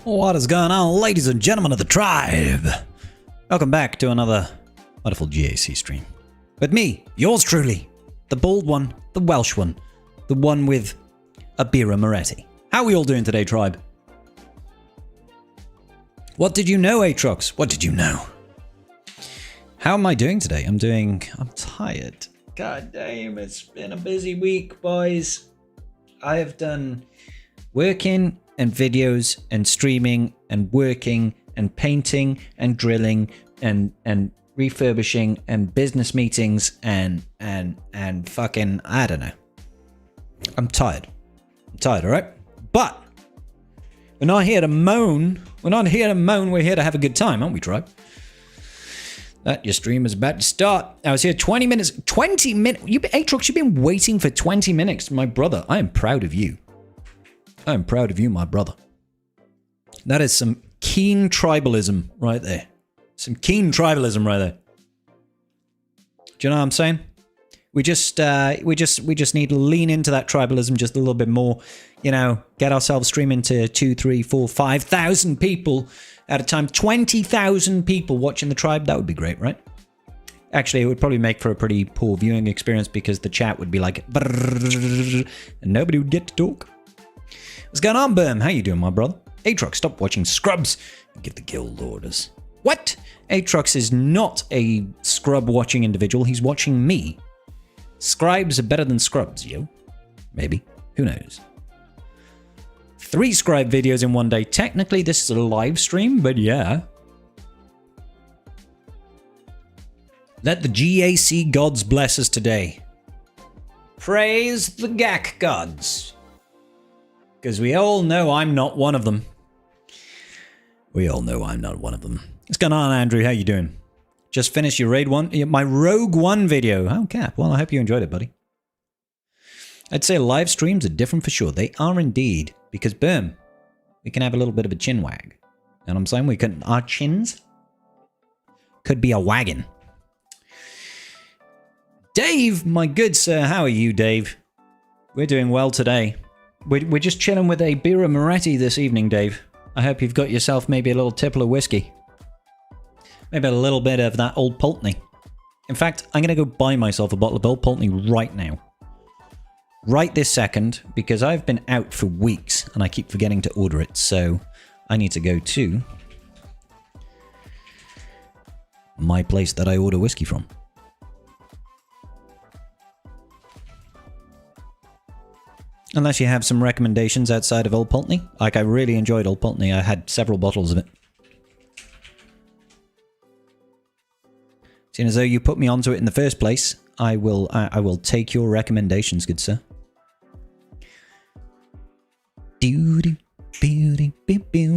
What is going on, ladies and gentlemen of the tribe? Welcome back to another wonderful GAC stream. With me, yours truly, the bald one, the Welsh one, the one with a Bira Moretti. How are we all doing today, tribe? What did you know, Aatrox? What did you know? How am I doing today? I'm tired. God damn, it's been a busy week, boys. I have done working and videos and streaming and working and painting and drilling and refurbishing and business meetings and fucking, I don't know. I'm tired. All right? But we're not here to moan. We're here to have a good time, aren't we, tribe? Your stream is about to start. I was here 20 minutes. 20 minutes? Aatrox, you've been waiting for 20 minutes. My brother, I am proud of you. I am proud of you, my brother. That is some keen tribalism right there. Some keen tribalism right there. Do you know what I'm saying? We just need to lean into that tribalism just a little bit more. You know, get ourselves streaming to 2, 3, 4, 5,000 people at a time. 20,000 people watching the tribe. That would be great, right? Actually, it would probably make for a pretty poor viewing experience because the chat would be like, and nobody would get to talk. What's going on, Berm? How you doing, my brother? Aatrox, stop watching Scrubs and give the guild orders. What? Aatrox is not a scrub-watching individual. He's watching me. Scribes are better than scrubs, yo. Maybe. Who knows? 3 scribe videos in one day. Technically, this is a live stream, but yeah. Let the GAC gods bless us today. Praise the GAC gods. Because we all know I'm not one of them. We all know I'm not one of them. What's going on, Andrew? How you doing? Just finished your Raid 1? My Rogue One video. Oh, Cap. Well, I hope you enjoyed it, buddy. I'd say live streams are different for sure. They are indeed. Because, boom, we can have a little bit of a chin wag. You know what I'm saying? Our chins could be a wagon. Dave, my good sir. How are you, Dave? We're doing well today. We're just chilling with a Bira Moretti this evening, Dave. I hope you've got yourself maybe a little tipple of whiskey. Maybe a little bit of that Old Pulteney. In fact, I'm going to go buy myself a bottle of Old Pulteney right now. Right this second, because I've been out for weeks and I keep forgetting to order it. So I need to go to my place that I order whiskey from. Unless you have some recommendations outside of Old Pulteney. Like, I really enjoyed Old Pulteney. I had several bottles of it. Seeing as though you put me onto it in the first place, I will take your recommendations, good sir.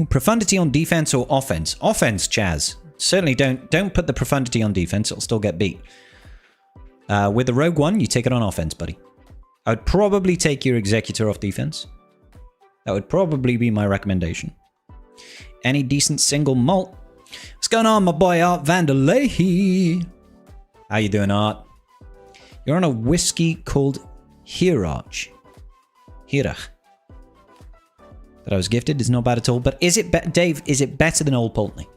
Profundity on defense or offense? Offense, Chaz. Certainly don't put the profundity on defense. It'll still get beat. With the Rogue One, you take it on offense, buddy. I would probably take your Executor off defense. That would probably be my recommendation. Any decent single malt? What's going on, my boy Art Vanderlehy? How you doing, Art? You're on a whiskey called Hirach. That I was gifted is not bad at all. But is it, Dave, is it better than Old Pulteney?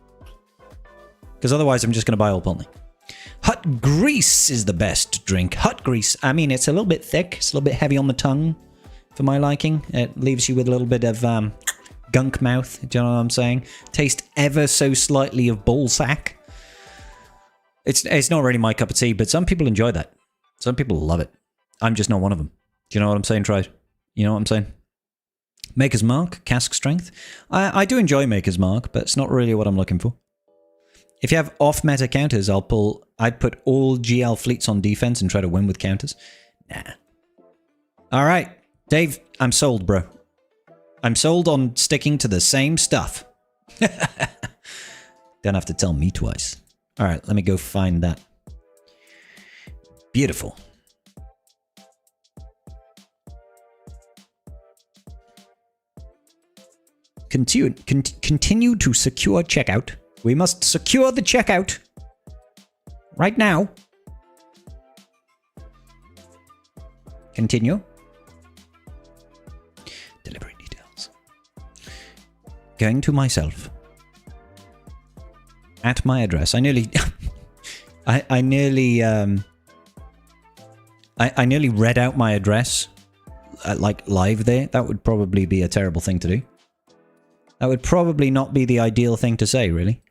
Because otherwise I'm just going to buy Old Pulteney. Hut Grease is the best drink. Hut Grease. I mean, it's a little bit thick. It's a little bit heavy on the tongue for my liking. It leaves you with a little bit of gunk mouth. Do you know what I'm saying? Taste ever so slightly of ball sack. It's not really my cup of tea, but some people enjoy that. Some people love it. I'm just not one of them. Do you know what I'm saying, Try? You know what I'm saying? Maker's Mark, cask strength. I do enjoy Maker's Mark, but it's not really what I'm looking for. If you have off-meta counters, I'd put all GL fleets on defense and try to win with counters. Nah. All right, Dave, I'm sold, bro. I'm sold on sticking to the same stuff. Don't have to tell me twice. All right, let me go find that. Beautiful. Continue to secure checkout. We must secure the checkout. Right now. Continue. Delivery details. going to myself. At my address. I nearly... I nearly read out my address, like, live there. That would probably be a terrible thing to do. That would probably not be the ideal thing to say, really.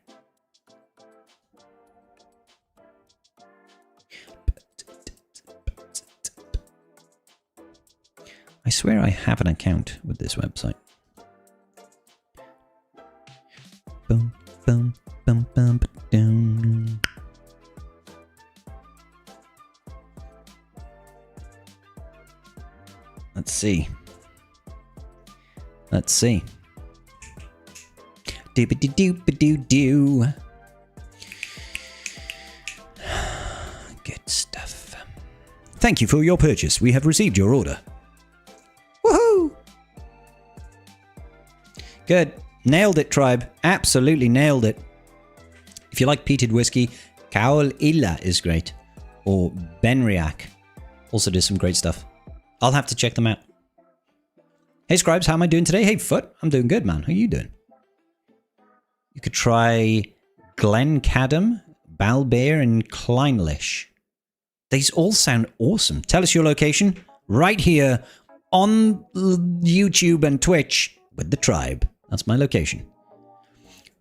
I swear I have an account with this website. Boom, boom, boom, boom, boom. Let's see. Let's see. Doop-a-doo-doop-a-doo-doo. Good stuff. Thank you for your purchase. We have received your order. Woohoo! Good. Nailed it, tribe. Absolutely nailed it. If you like peated whiskey, Caol Ila is great. Or Benriach. Also does some great stuff. I'll have to check them out. Hey, Scribes, how am I doing today? Hey, Foot, I'm doing good, man. How are you doing? You could try Glencadam, Balbear, and Kleinlish. These all sound awesome. Tell us your location right here on YouTube and Twitch with the tribe. That's my location.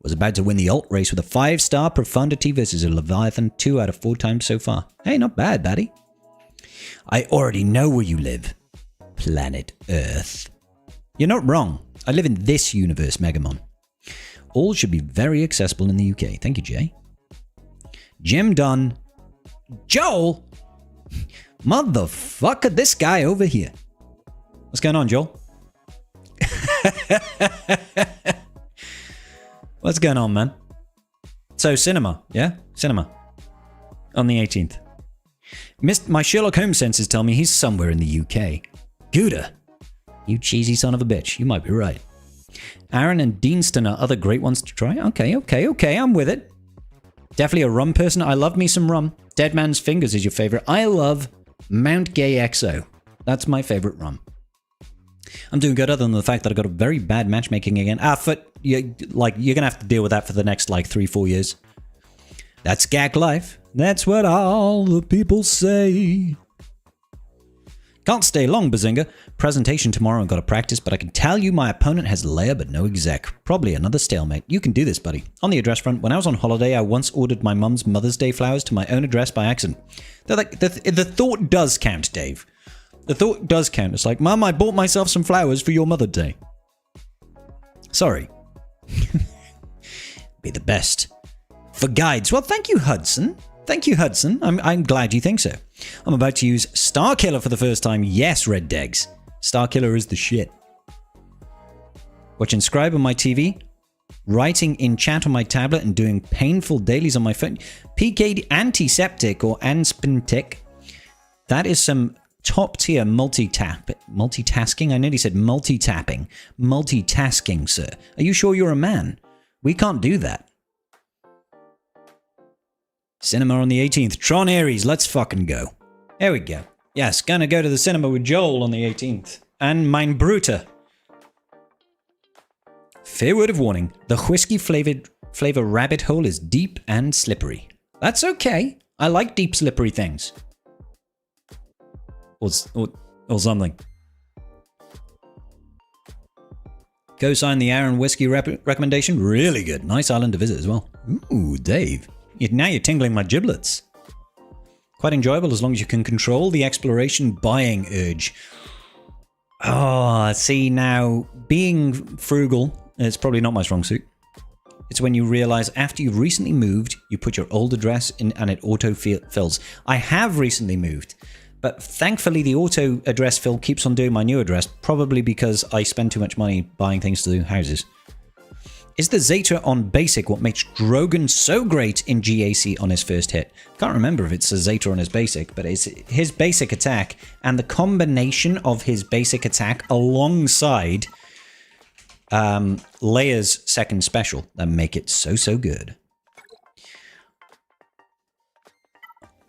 Was about to win the alt race with a 5-star Profundity versus a Leviathan 2 out of 4 times so far. Hey, not bad, baddie. I already know where you live. Planet Earth. You're not wrong. I live in this universe, Megamon. All should be very accessible in the UK. Thank you, Jay. Jim Dunn. Joel? Motherfucker, this guy over here. What's going on, Joel? What's going on, man? So, cinema, yeah? Cinema. On the 18th. My Sherlock Holmes senses tell me he's somewhere in the UK. Gouda. You cheesy son of a bitch. You might be right. Aaron and Deanston are other great ones to try. Okay. I'm with it. Definitely a rum person. I love me some rum. Dead Man's Fingers is your favorite. I love Mount Gay XO. That's my favorite rum. I'm doing good other than the fact that I got a very bad matchmaking again. Foot, you're going to have to deal with that for the next, 3-4 years. That's GAC life. That's what all the people say. Can't stay long, Bazinga. Presentation tomorrow and got to practice, but I can tell you my opponent has layer but no exec. Probably another stalemate. You can do this, buddy. On the address front, when I was on holiday, I once ordered my mum's Mother's Day flowers to my own address by accident. They're like, the thought does count, Dave. The thought does count. It's like, Mum, I bought myself some flowers for your Mother's Day. Sorry. Be the best. For guides. Well, thank you, Hudson. Thank you, Hudson. I'm glad you think so. I'm about to use Starkiller for the first time. Yes, Red Degs. Starkiller is the shit. Watching Scribe on my TV. Writing in chat on my tablet and doing painful dailies on my phone. PK Antiseptic or Anspintic. That is some top-tier multitasking. I nearly said multi-tapping. Multitasking, sir. Are you sure you're a man? We can't do that. Cinema on the 18th. Tron Ares, let's fucking go. There we go. Yes, gonna go to the cinema with Joel on the 18th. And Mein Bruder. Fair word of warning. The whiskey flavor rabbit hole is deep and slippery. That's okay. I like deep, slippery things. Or something. Go sign the Aaron whiskey recommendation. Really good. Nice island to visit as well. Ooh, Dave. Now you're tingling my giblets. Quite enjoyable as long as you can control the exploration buying urge. Oh, see now, being frugal is probably not my strong suit. It's when you realize after you've recently moved, you put your old address in and it auto-fills. I have recently moved, but thankfully the auto-address fill keeps on doing my new address, probably because I spend too much money buying things to do houses. Is the Zeta on basic what makes Drogon so great in GAC on his first hit? Can't remember if it's a Zeta on his basic, but it's his basic attack and the combination of his basic attack alongside Leia's second special that make it so good.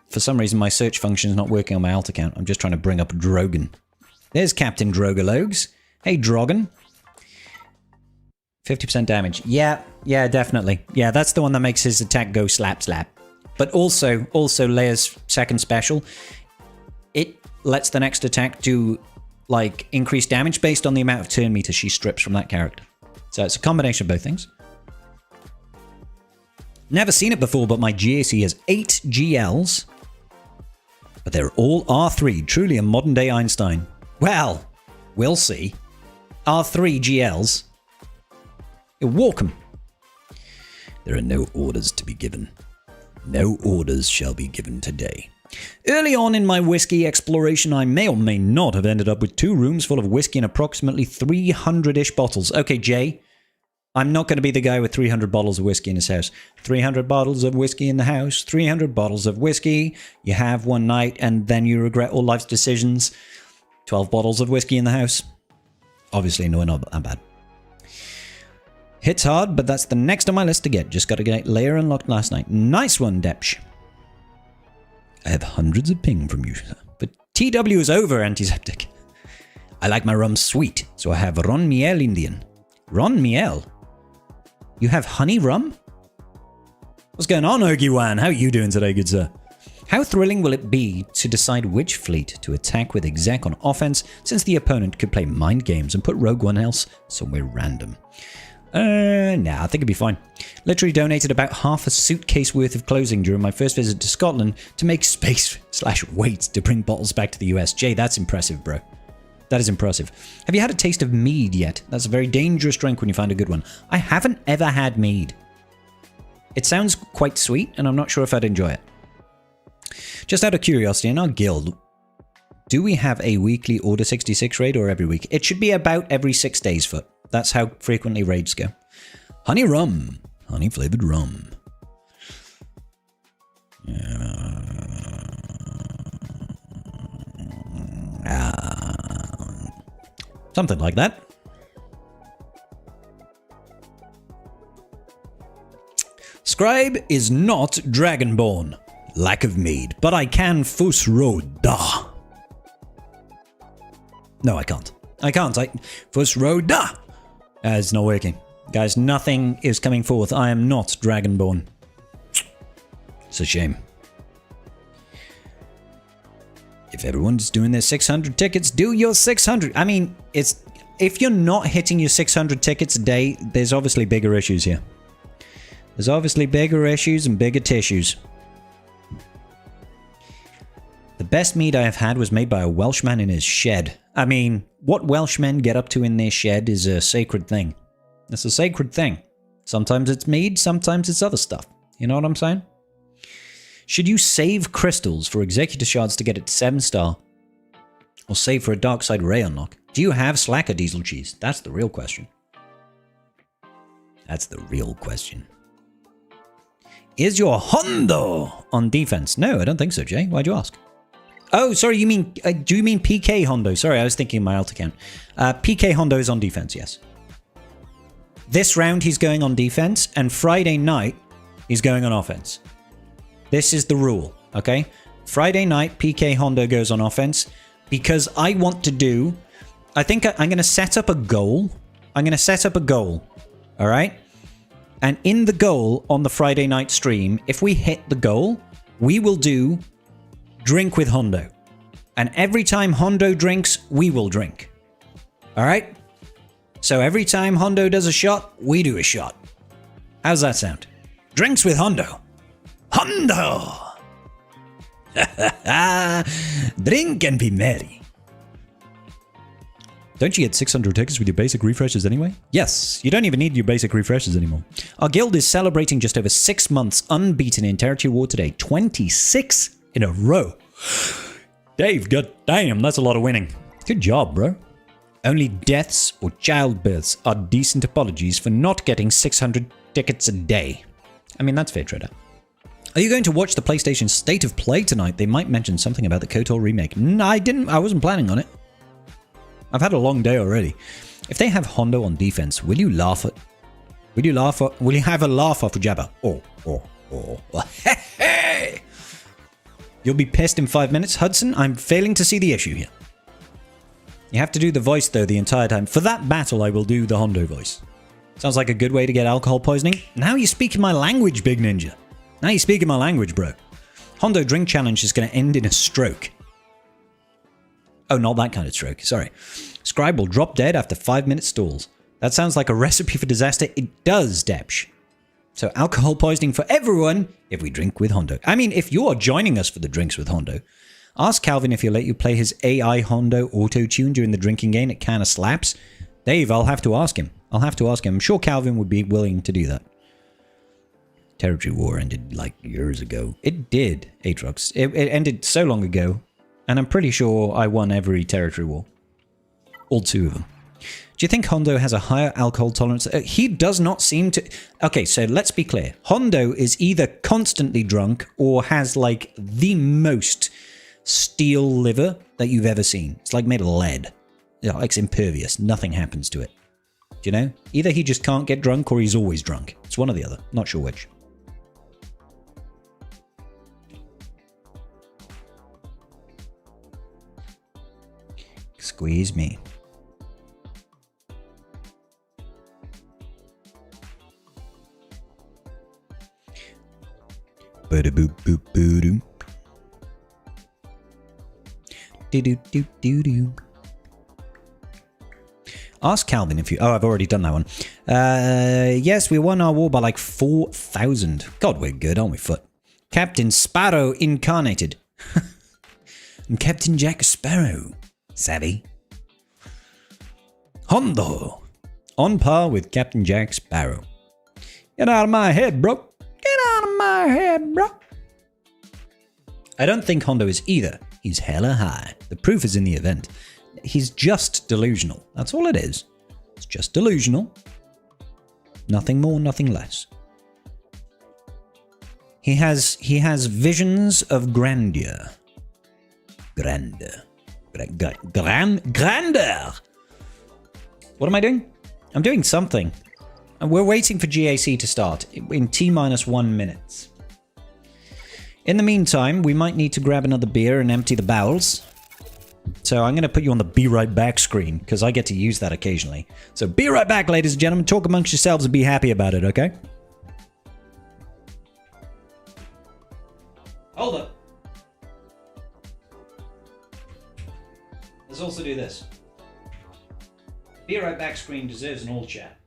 For some reason my search function is not working on my alt account. I'm just trying to bring up Drogon. There's Captain Drogologues. Hey Drogon. 50% damage. Yeah, definitely. Yeah, that's the one that makes his attack go slap slap. But also Leia's second special, it lets the next attack do like increased damage based on the amount of turn meter she strips from that character. So it's a combination of both things. Never seen it before, but my GAC has 8 GLs. But they're all R3, truly a modern day Einstein. Well, we'll see. R3 GLs. You'll walk 'em. There are no orders to be given. No orders shall be given today. Early on in my whiskey exploration, I may or may not have ended up with 2 rooms full of whiskey and approximately 300-ish bottles. Okay, Jay, I'm not going to be the guy with 300 bottles of whiskey in his house. 300 bottles of whiskey in the house, 300 bottles of whiskey. You have one night and then you regret all life's decisions. 12 bottles of whiskey in the house. Obviously, no, not that bad. Hits hard, but that's the next on my list to get. Just got to get Leia unlocked last night. Nice one, Depsh. I have hundreds of ping from you, sir. But TW is over, antiseptic. I like my rum sweet, so I have Ron Miel Indian. Ron Miel? You have honey rum? What's going on, Ogi-Wan? How are you doing today, good sir? How thrilling will it be to decide which fleet to attack with exec on offense, since the opponent could play mind games and put Rogue One else somewhere random? Nah, I think it'd be fine. Literally donated about half a suitcase worth of clothing during my first visit to Scotland to make space/weight to bring bottles back to the US. Jay, that's impressive, bro. That is impressive. Have you had a taste of mead yet? That's a very dangerous drink when you find a good one. I haven't ever had mead. It sounds quite sweet, and I'm not sure if I'd enjoy it. Just out of curiosity, in our guild, do we have a weekly Order 66 raid or every week? It should be about every 6 days, Foot. That's how frequently raids go. Honey rum. Honey flavored rum. Something like that. Scribe is not Dragonborn. Lack of mead. But I can Fusroda. No, I can't. Fusroda. It's not working. Guys, nothing is coming forth. I am not Dragonborn. It's a shame. If everyone's doing their 600 tickets, do your 600. I mean, if you're not hitting your 600 tickets a day, there's obviously bigger issues here. There's obviously bigger issues and bigger tissues. The best mead I have had was made by a Welshman in his shed. I mean, what Welshmen get up to in their shed is a sacred thing. It's a sacred thing. Sometimes it's mead, sometimes it's other stuff. You know what I'm saying? Should you save crystals for Executor Shards to get it 7-star? Or save for a Dark Side Ray unlock? Do you have Slacker Diesel Cheese? That's the real question. That's the real question. Is your Hondo on defense? No, I don't think so, Jay. Why'd you ask? Oh, sorry, you mean, do you mean PK Hondo? Sorry, I was thinking my alt account. PK Hondo is on defense, yes. This round he's going on defense, and Friday night he's going on offense. This is the rule, okay? Friday night, PK Hondo goes on offense, because I want to do... I think I'm going to set up a goal. All right? And in the goal on the Friday night stream, if we hit the goal, we will do drink with Hondo. And every time Hondo drinks, we will drink. All right? So every time Hondo does a shot, we do a shot. How's that sound? Drinks with Hondo. Hondo! Drink and be merry. Don't you get 600 tickets with your basic refreshes anyway? Yes, you don't even need your basic refreshes anymore. Our guild is celebrating just over 6 months unbeaten in Territory War today. 26 in a row. Dave, goddamn, that's a lot of winning. Good job, bro. Only deaths or childbirths are decent apologies for not getting 600 tickets a day. I mean, that's fair, Trader. Are you going to watch the PlayStation State of Play tonight? They might mention something about the KOTOR remake. No, I didn't. I wasn't planning on it. I've had a long day already. If they have Hondo on defense, will you laugh at... Will you have a laugh off Jabba? Hey! You'll be pissed in 5 minutes. Hudson, I'm failing to see the issue here. You have to do the voice, though, the entire time. For that battle, I will do the Hondo voice. Sounds like a good way to get alcohol poisoning. Now you're speaking my language, Big Ninja. Now you're speaking my language, bro. Hondo drink challenge is going to end in a stroke. Oh, not that kind of stroke. Sorry. Scribe will drop dead after 5-minute stalls. That sounds like a recipe for disaster. It does, Depsh. So alcohol poisoning for everyone if we drink with Hondo. I mean, if you're joining us for the drinks with Hondo, ask Calvin if he'll let you play his AI Hondo auto-tune during the drinking game. It kind of slaps. Dave, I'll have to ask him. I'm sure Calvin would be willing to do that. Territory War ended like years ago. It did, Aatrox. It ended so long ago, and I'm pretty sure I won every Territory War. All 2 of them. Do you think Hondo has a higher alcohol tolerance? He does not seem to... Okay, so let's be clear. Hondo is either constantly drunk or has like the most steel liver that you've ever seen. It's like made of lead. Like it's impervious. Nothing happens to it. Do you know? Either he just can't get drunk or he's always drunk. It's one or the other. Not sure which. Squeeze me. Ba-da-boop-boop-boo-doo. Do-do-do-do-do. Ask Calvin if you... Oh, I've already done that one. Yes, we won our war by like 4,000. God, we're good, aren't we, Foot? Captain Sparrow incarnated. I'm Captain Jack Sparrow. Savvy. Hondo. On par with Captain Jack Sparrow. Get out of my head, bro. Get out of my head, bro. I don't think Hondo is either. He's hella high. The proof is in the event. He's just delusional. That's all it is. It's just delusional. Nothing more, nothing less. He has visions of grandeur. Grandeur. Grandeur. What am I doing? I'm doing something. And we're waiting for GAC to start in T-1 minutes. In the meantime, we might need to grab another beer and empty the bowels. So I'm going to put you on the be right back screen, because I get to use that occasionally. So be right back, ladies and gentlemen. Talk amongst yourselves and be happy about it, okay? Hold up. Let's also do this. Be right back screen deserves an all chat.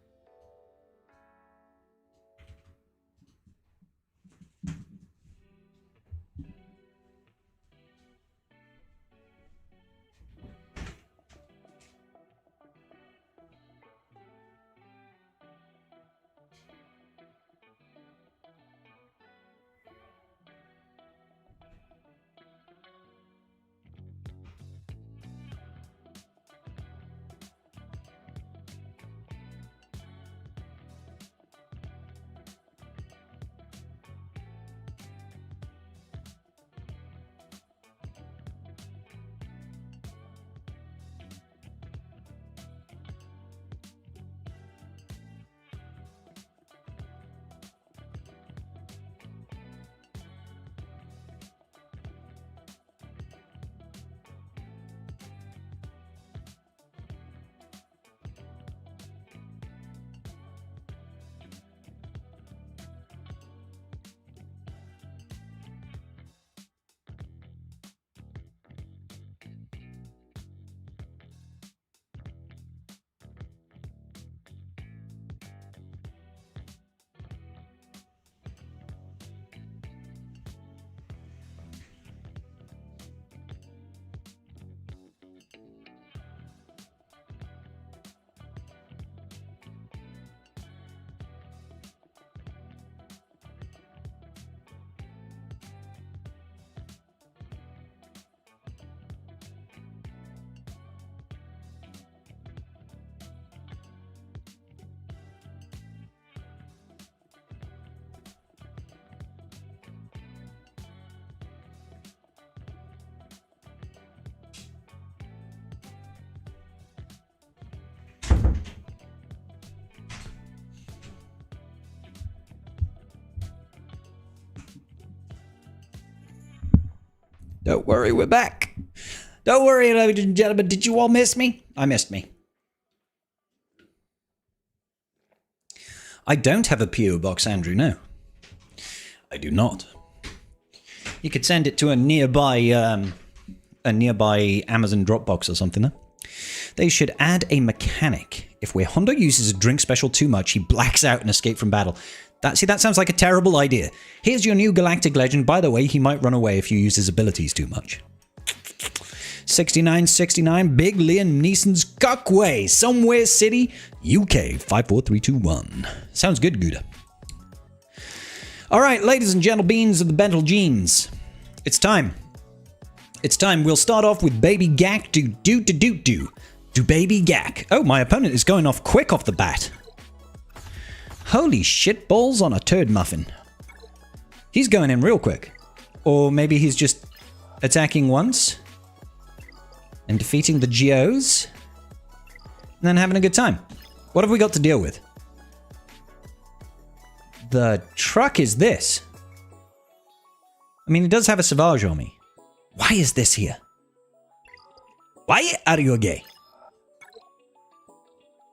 Don't worry, we're back. Don't worry, ladies and gentlemen. Did you all miss me? I missed me. I don't have a P.O. box, Andrew, no. I do not. You could send it to a nearby Amazon Dropbox or something, though. They should add a mechanic. If where Hondo uses a drink special too much, he blacks out and escapes from battle. That sounds like a terrible idea. Here's your new galactic legend. By the way, he might run away if you use his abilities too much. 6969, Big Liam Neeson's Cockway, Somewhere City, UK, 54321. Sounds good, Gouda. All right, ladies and gentle beans of the Bental Jeans. It's time. It's time. We'll start off with Baby GAC. Do Baby GAC. Oh, my opponent is going off quick off the bat. Holy shit balls on a turd muffin. He's going in real quick. Or maybe he's just attacking once and defeating the Geos and then having a good time. What have we got to deal with? The truck is this. I mean, it does have a Savage Army. Why is this here? Why are you gay?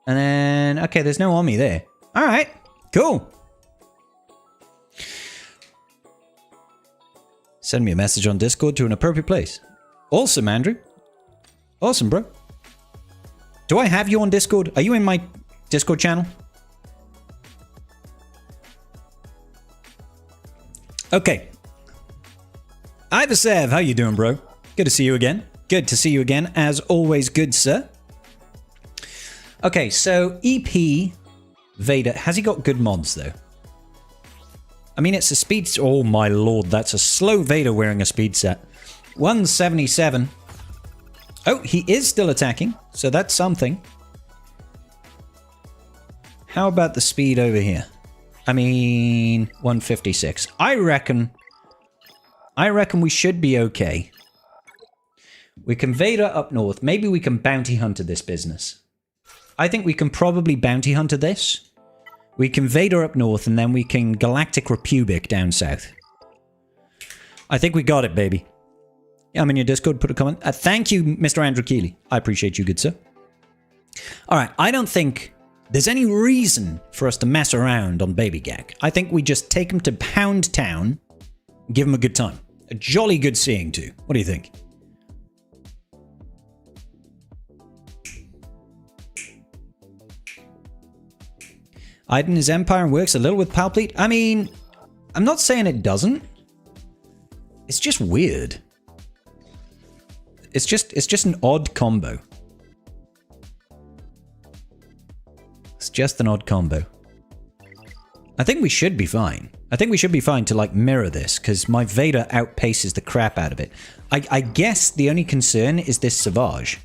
And then, okay, there's no army there. All right, cool. Send me a message on Discord to an appropriate place. Awesome, Andrew. Awesome, bro. Do I have you on Discord? Are you in my Discord channel? Okay. Ivasev, how you doing, bro? Good to see you again. Good to see you again. As always, good, sir. Okay, so EP Vader. Has he got good mods, though? I mean, it's a speed... Oh, my lord. That's a slow Vader wearing a speed set. 177. Oh, he is still attacking. So that's something. How about the speed over here? I mean, 156. I reckon we should be okay. We can Vader up north. Maybe we can bounty hunter this business. I think we can probably bounty hunter this. We can Vader up north, and then we can Galactic Republic down south. I think we got it, baby. Yeah, I'm in your Discord. Put a comment. Thank you, Mr. Andrew Keeley. I appreciate you, good sir. All right, I don't think there's any reason for us to mess around on Baby GAC. I think we just take him to Pound Town, give him a good time. A jolly good seeing, too. What do you think? Iden is Empire and works a little with Palplete. I mean, I'm not saying it doesn't. It's just weird. It's just an odd combo. It's just an odd combo. I think we should be fine. I think we should be fine to, like, mirror this, because my Vader outpaces the crap out of it. I guess the only concern is this Savage.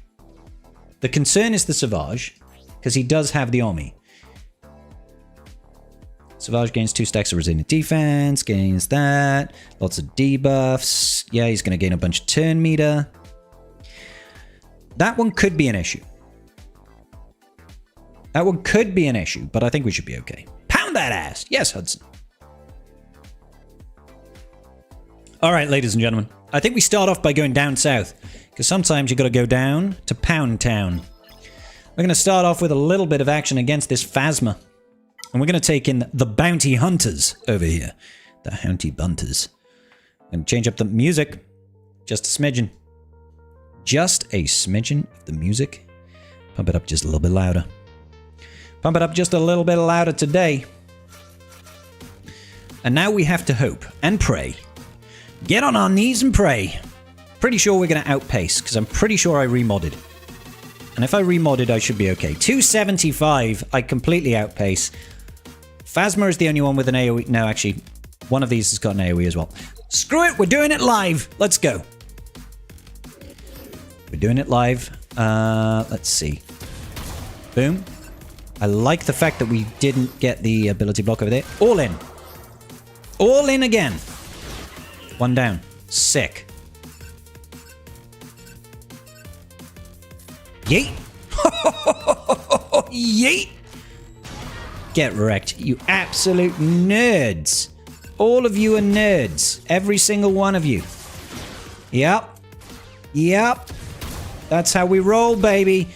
The concern is the Savage, because he does have the army. Savage gains 2 stacks of resilient defense, gains that. Lots of debuffs. Yeah, he's going to gain a bunch of turn meter. That one could be an issue. That one could be an issue, but I think we should be okay. Pound that ass! Yes, Hudson. All right, ladies and gentlemen. I think we start off by going down south, because sometimes you got to go down to Pound Town. We're going to start off with a little bit of action against this Phasma. And we're going to take in the Bounty Hunters over here. The Bounty Bunters. I'm going to change up the music. Just a smidgen. Just a smidgen of the music. Pump it up just a little bit louder. Pump it up just a little bit louder today. And now we have to hope and pray. Get on our knees and pray. Pretty sure we're going to outpace, because I'm pretty sure I remodded. And if I remodded, I should be okay. 275, I completely outpace. Phasma is the only one with an AoE. No, actually, one of these has got an AoE as well. Screw it, we're doing it live. Let's go. We're doing it live. Let's see. Boom. I like the fact that we didn't get the ability block over there. All in. All in again. One down. Sick. Yeet. Yeet. Get wrecked, you absolute nerds. All of you are nerds. Every single one of you. Yep. Yep. That's how we roll, baby.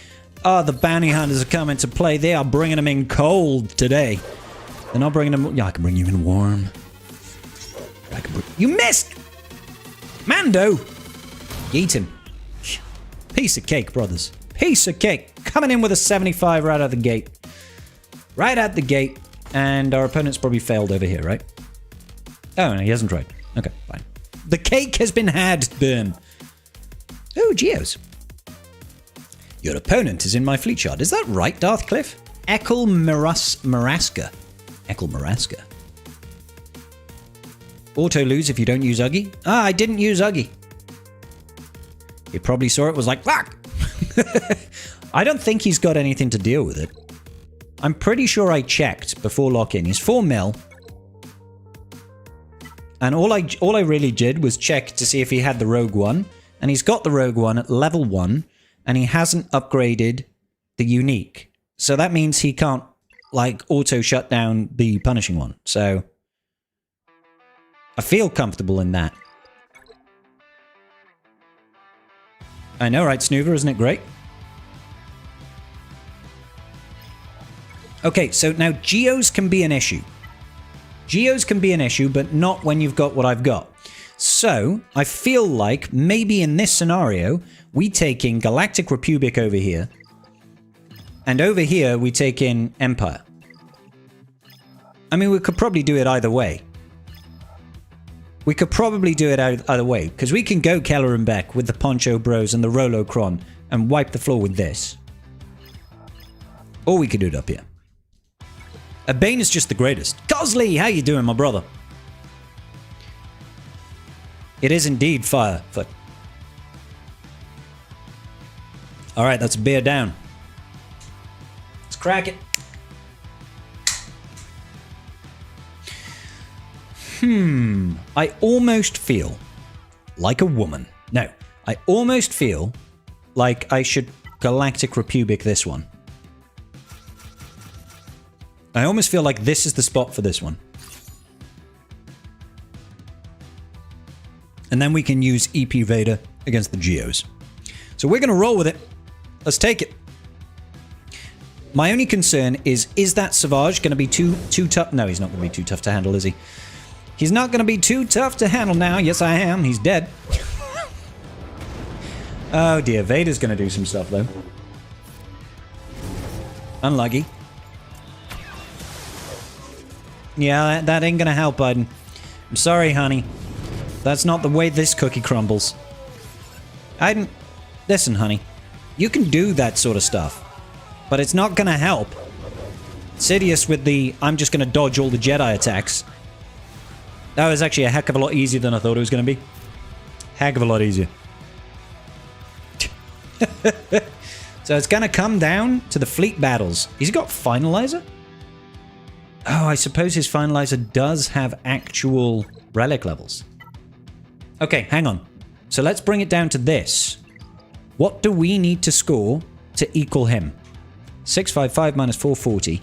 Oh, the bounty hunters are coming to play. They are bringing them in cold today. They're not bringing them... Yeah, I can bring you in warm. You missed! Mando! Eat him. Piece of cake, brothers. Piece of cake. Coming in with a 75 right out the gate. Right out the gate. And our opponent's probably failed over here, right? Oh, no, he hasn't tried. Okay, fine. The cake has been had, Boom. Oh, Geos. Your opponent is in my fleet shard. Is that right, Darthcliff? Ekel Maraska. Ekel Maraska. Auto lose if you don't use Uggy. Ah, I didn't use Uggy. He probably saw it, was like, fuck! I don't think he's got anything to deal with it. I'm pretty sure I checked before lock-in. He's 4 mil. And all I really did was check to see if he had the Rogue One. And he's got the Rogue One at level 1. And he hasn't upgraded the Unique. So that means he can't, like, auto shut down the Punishing One. So I feel comfortable in that. I know, right, Snoover? Isn't it great? Okay, so now Geos can be an issue. Geos can be an issue, but not when you've got what I've got. So, I feel like maybe in this scenario, we take in Galactic Republic over here. And over here, we take in Empire. I mean, we could probably do it either way. We could probably do it either way, because we can go Keller and Beck with the Poncho Bros and the Rolocron and wipe the floor with this. Or we could do it up here. Bane is just the greatest. Cosley, how you doing, my brother? It is indeed Firefoot. Alright, that's a beer down. Let's crack it. I almost feel like a woman. No, I almost feel like I should Galactic Republic this one. I almost feel like this is the spot for this one. And then we can use EP Vader against the Geos. So we're going to roll with it. Let's take it. My only concern is that Savage going to be too tough? No, he's not going to be too tough to handle, is he? He's not going to be too tough to handle now. Yes, I am. He's dead. Oh dear, Vader's going to do some stuff, though. Unlucky. Yeah, that ain't going to help, Biden. I'm sorry, honey. That's not the way this cookie crumbles. Listen, honey. You can do that sort of stuff. But it's not going to help. Sidious with the, I'm just going to dodge all the Jedi attacks. That was actually a heck of a lot easier than I thought it was going to be. Heck of a lot easier. So it's going to come down to the fleet battles. He's got Finalizer? Oh, I suppose his Finalizer does have actual relic levels. Okay, hang on. So let's bring it down to this. What do we need to score to equal him? 655 minus 440.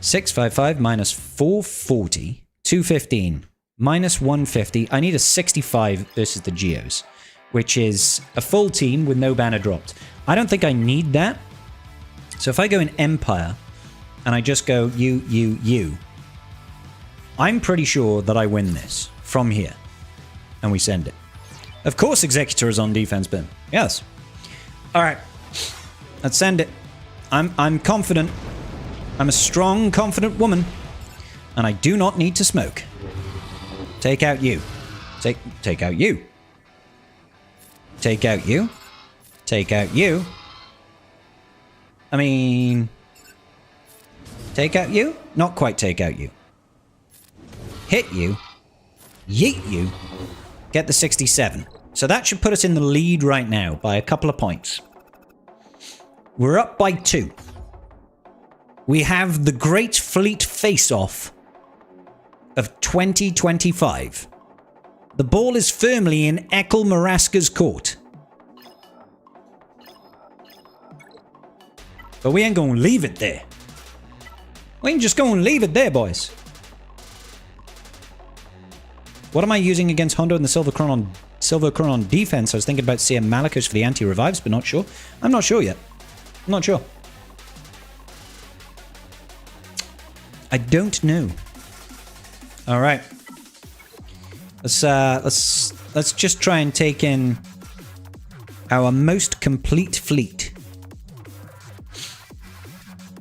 655 minus 440. 215. Minus 150. I need a 65 versus the Geos, which is a full team with no banner dropped. I don't think I need that. So if I go in Empire, and I just go you, I'm pretty sure that I win this from here. And we send it. Of course Executor is on defense, Ben. Yes. Alright. Let's send it. I'm confident. I'm a strong, confident woman. And I do not need to smoke. Take out you. Take out you. Take out you. Take out you. I mean... Take out you? Not quite take out you. Hit you. Yeet you. Get the 67. So that should put us in the lead right now by a couple of points. We're up by 2. We have the Great Fleet Face-Off of 2025. The ball is firmly in Ekel Maraska's court. But we ain't gonna leave it there. We ain't just gonna leave it there, boys. What am I using against Hondo and the Silver Crown on defense? I was thinking about CM Malakos for the anti-revives, but not sure. I'm not sure yet. I'm not sure. I don't know. All right. Let's just try and take in our most complete fleet.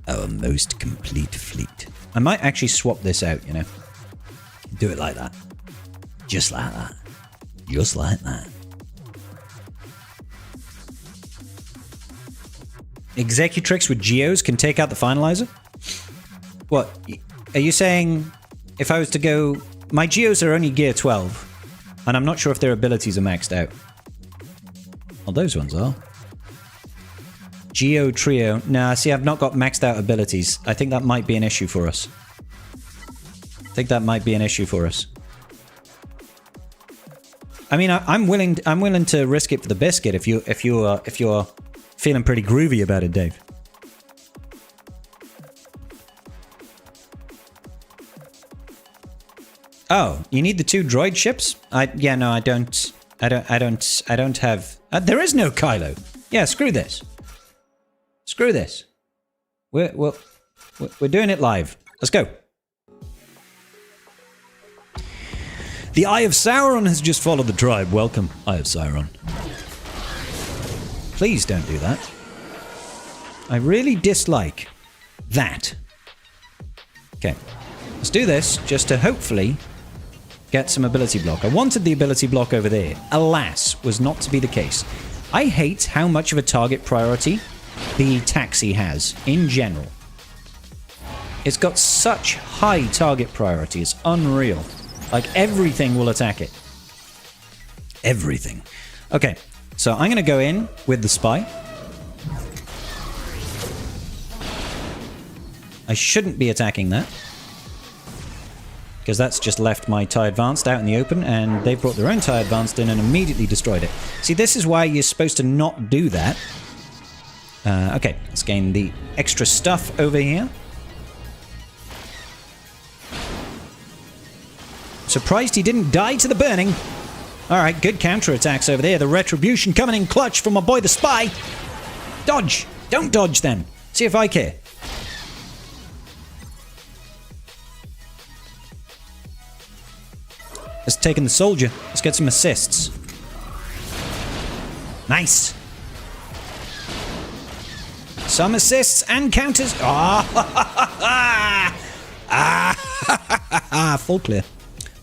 Our most complete fleet. I might actually swap this out, you know. Do it like that. Just like that. Just like that. Executrix with Geos can take out the Finalizer? What? Are you saying if I was to go... My Geos are only gear 12, and I'm not sure if their abilities are maxed out. Well, those ones are. Geo Trio. Nah, see, I've not got maxed out abilities. I think that might be an issue for us. I mean, I'm willing to risk it for the biscuit if you're feeling pretty groovy about it, Dave. Oh, you need the 2 droid ships? Yeah, no, I don't have... there is no Kylo. Yeah, screw this. Screw this. We're doing it live. Let's go. The Eye of Sauron has just followed the tribe. Welcome, Eye of Sauron. Please don't do that. I really dislike that. Okay, let's do this just to hopefully get some ability block. I wanted the ability block over there. Alas, was not to be the case. I hate how much of a target priority the taxi has in general. It's got such high target priority. It's unreal. Like, everything will attack it. Everything. Okay, so I'm going to go in with the spy. I shouldn't be attacking that, because that's just left my TIE Advanced out in the open, and they've brought their own TIE Advanced in and immediately destroyed it. See, this is why you're supposed to not do that. Okay, let's gain the extra stuff over here. Surprised he didn't die to the burning. Alright, good counterattacks over there. The retribution coming in clutch from my boy the spy. Dodge! Don't dodge then. See if I care. Let's take in the soldier. Let's get some assists. Nice. Some assists and counters. Full clear.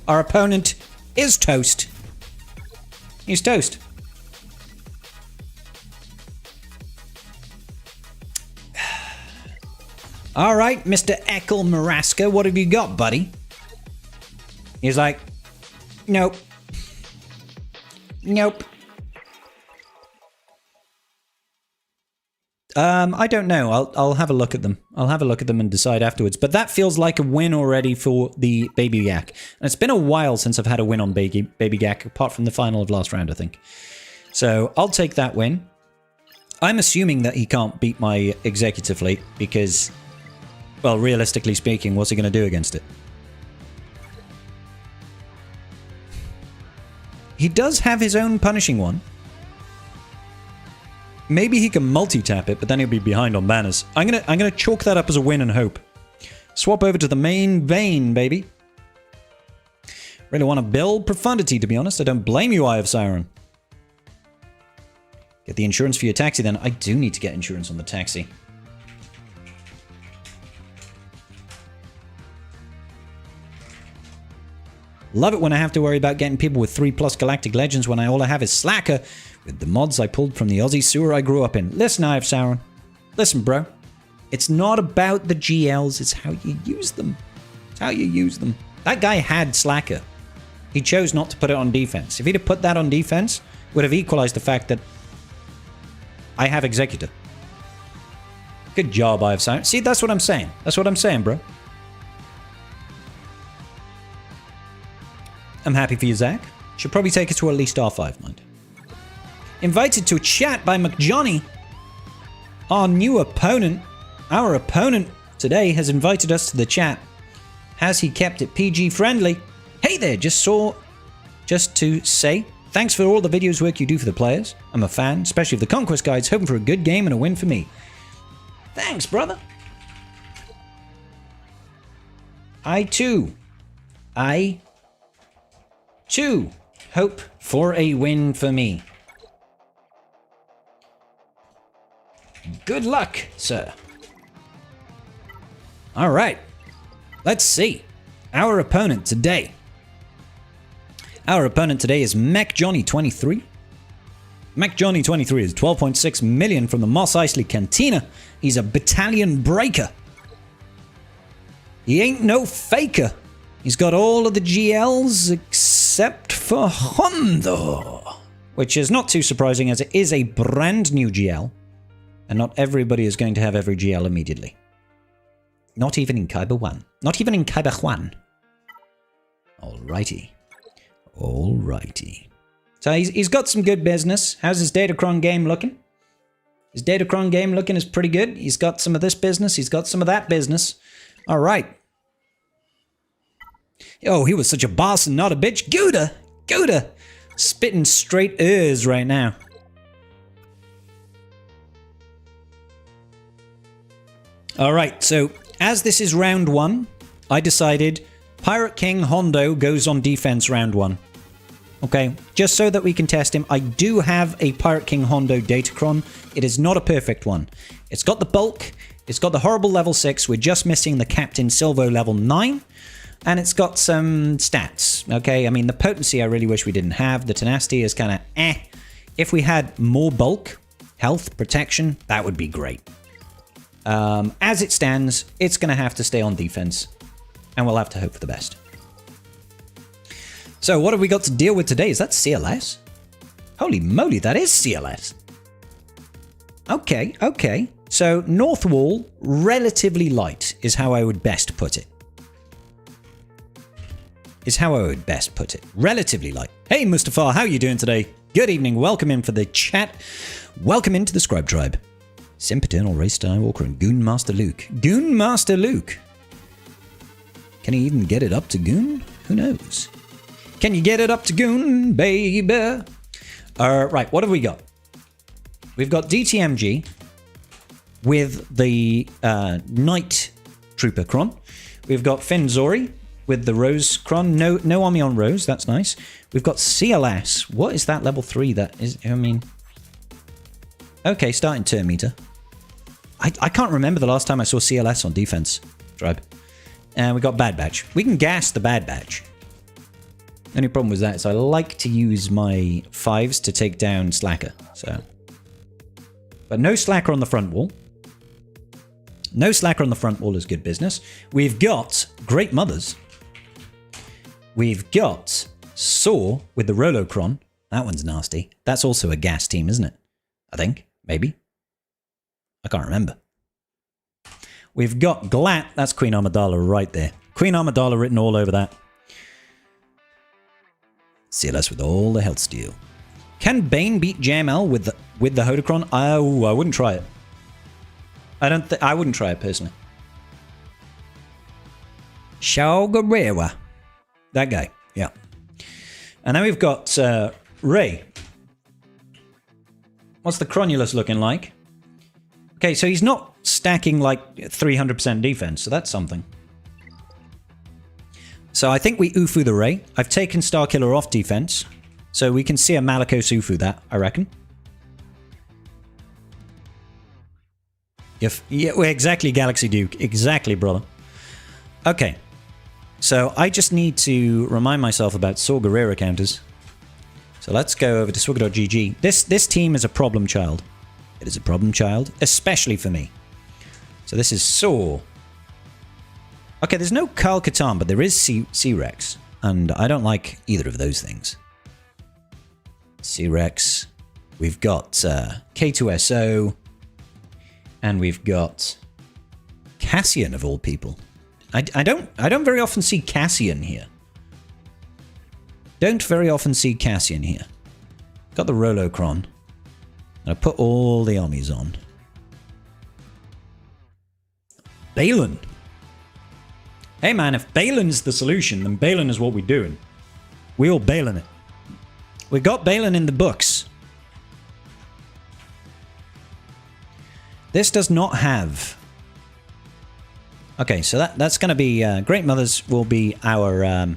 Our opponent is toast. He's toast. All right, Mr. Ekel Maraska, what have you got, buddy? He's like, nope. Nope. I don't know. I'll have a look at them. I'll have a look at them and decide afterwards. But that feels like a win already for the Baby GAC. And it's been a while since I've had a win on Baby GAC, apart from the final of last round, I think. So I'll take that win. I'm assuming that he can't beat my Executor fleet because, well, realistically speaking, what's he going to do against it? He does have his own punishing one. Maybe he can multi-tap it, but then he'll be behind on banners. I'm gonna chalk that up as a win and hope. Swap over to the main vein, baby. Really want to build profundity, to be honest. I don't blame you, Eye of Sauron. Get the insurance for your taxi, then. I do need to get insurance on the taxi. Love it when I have to worry about getting people with 3+ Galactic Legends when all I have is Slacker with the mods I pulled from the Aussie sewer I grew up in. Listen, Eye of Sauron. Listen, bro. It's not about the GLs, it's how you use them. It's how you use them. That guy had Slacker. He chose not to put it on defense. If he'd have put that on defense, it would have equalized the fact that I have Executor. Good job, Eye of Sauron. See, that's what I'm saying. That's what I'm saying, bro. I'm happy for you, Zach. Should probably take it to at least R5, mind. Invited to a chat by McJohnny. Our new opponent. Our opponent today has invited us to the chat. Has he kept it PG friendly? Hey there, just to say, thanks for all the videos work you do for the players. I'm a fan, especially of the Conquest Guides, hoping for a good game and a win for me. Thanks, brother. I too hope for a win for me. Good luck, sir. All right. Let's see. Our opponent today. Our opponent today is Mech Johnny 23. Mech Johnny 23 is 12.6 million from the Mos Eisley Cantina. He's a battalion breaker. He ain't no faker. He's got all of the GLs except for Hondo, which is not too surprising as it is a brand new GL, and not everybody is going to have every GL immediately. Not even in Kaiba 1. Not even in Kaiba 1. Alrighty. Alrighty. So he's got some good business. How's his Datacron game looking? His Datacron game looking is pretty good. He's got some of this business. He's got some of that business. All right. Oh, he was such a boss and not a bitch. Gouda! Gouda! Spitting straight ears right now. All right, so as this is round 1, I decided Pirate King Hondo goes on defense round 1. Okay, just so that we can test him. I do have a Pirate King Hondo Datacron. It is not a perfect one. It's got the bulk. It's got the horrible level 6. We're just missing the Captain Silvo level 9. And it's got some stats. Okay, I mean, the potency I really wish we didn't have. The tenacity is kind of eh. If we had more bulk, health, protection, that would be great. As it stands, it's going to have to stay on defense. And we'll have to hope for the best. So what have we got to deal with today? Is that CLS? Holy moly, that is CLS. Okay, okay. So North Wall, relatively light is how I would best put it. Relatively light. Hey Mustafa, how are you doing today? Good evening, welcome in for the chat. Welcome into the Scribe Tribe. Sempiternal Ray Skywalker and Goon Master Luke. Goon Master Luke. Can he even get it up to Goon? Who knows? Can you get it up to Goon, baby? Right, what have we got? We've got DTMG with the Night Trooper Cron. We've got Finzori with the Rose Cron. No Army on Rose, that's nice. We've got CLS. What is that level 3? That is, I mean... Okay, starting turn meter. I can't remember the last time I saw CLS on defense, Tribe. And we got Bad Batch. We can gas the Bad Batch. Only problem with that is I like to use my 5s to take down Slacker. So, but no Slacker on the front wall. No Slacker on the front wall is good business. We've got Great Mothers. We've got Saw with the Rolocron. That one's nasty. That's also a gas team, isn't it? I think. Maybe. I can't remember. We've got Glat. That's Queen Amidala right there. Queen Amidala written all over that. CLS with all the health steal. Can Bane beat JML with the Hodocron? Oh, I wouldn't try it. I wouldn't try it personally. Shaugarewa. That guy. Yeah. And then we've got Ray. What's the Cronulus looking like? Okay, so he's not stacking like 300% defense, so that's something. So I think we Ufu the Ray. I've taken Starkiller off defense, so we can see a Malicos Ufu that, I reckon. Yeah, well, exactly, Galaxy Duke. Exactly, brother. Okay. So I just need to remind myself about Saw Gerrera counters. So let's go over to Swigger.gg. This team is a problem child. It is a problem child, especially for me. So this is Saw. Okay, there's no Karl Katan, but there is C-Rex. And I don't like either of those things. C-Rex. We've got K2SO. And we've got Cassian, of all people. I don't very often see Cassian here. Don't very often see Cassian here. Got the Rolocron. And I put all the armies on. Balin. Hey man, if Balin's the solution, then Balin is what we're doing. We all Balin it. We got Balin in the books. This does not have Okay, so that's going to be... Great Mothers will be our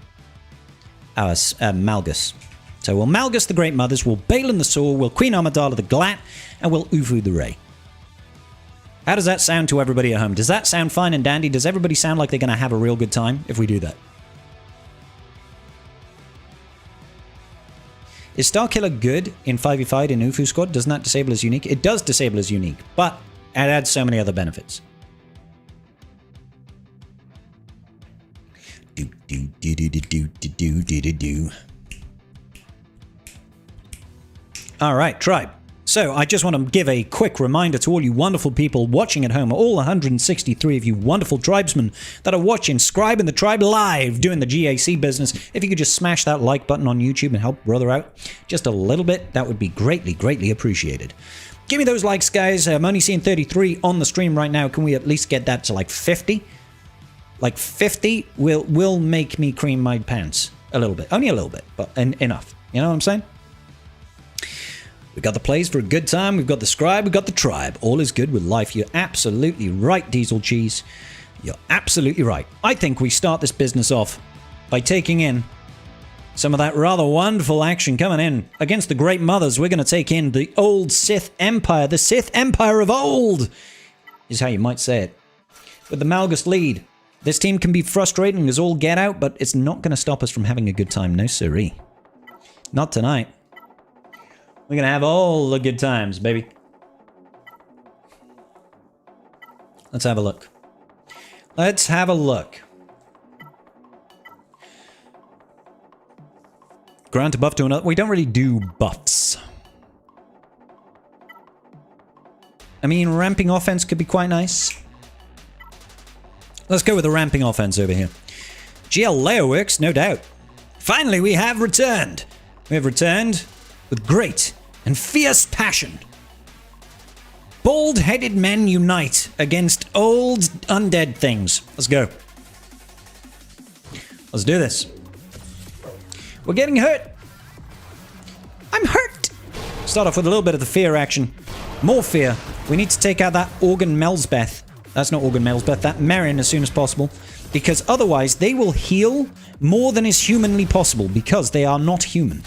Malgus. So we'll Malgus the Great Mothers, we'll Balin the Saw, we'll Queen Amidala the Glat, and we'll Ufu the Ray. How does that sound to everybody at home? Does that sound fine and dandy? Does everybody sound like they're going to have a real good time if we do that? Is Starkiller good in 5v5 in Ufu squad? Doesn't that disable as unique? It does disable as unique, but it adds so many other benefits. All right, tribe. So I just want to give a quick reminder to all you wonderful people watching at home, all 163 of you wonderful tribesmen that are watching, scribing the tribe live, doing the GAC business. If you could just smash that like button on YouTube and help brother out just a little bit, that would be greatly, greatly appreciated. Give me those likes, guys. I'm only seeing 33 on the stream right now. Can we at least get that to like 50? Like 50 will make me cream my pants a little bit. Only a little bit, but enough. You know what I'm saying? We've got the plays for a good time. We've got the scribe. We've got the tribe. All is good with life. You're absolutely right, Diesel Cheese. You're absolutely right. I think we start this business off by taking in some of that rather wonderful action coming in against the Great Mothers. We're going to take in the old Sith Empire. The Sith Empire of old is how you might say it. With the Malgus lead. This team can be frustrating as all get out, but it's not going to stop us from having a good time. No siree. Not tonight. We're going to have all the good times, baby. Let's have a look. Let's have a look. Grant a buff to another. We don't really do buffs. I mean, ramping offense could be quite nice. Let's go with the ramping offense over here. GL Leo works, no doubt. Finally, we have returned. We have returned with great and fierce passion. Bald-headed men unite against old undead things. Let's go. Let's do this. We're getting hurt. I'm hurt. Start off with a little bit of the fear action. More fear. We need to take out that Organ Melsbeth. That's not Organ Melsbeth, that Merrin as soon as possible. Because otherwise they will heal more than is humanly possible because they are not human.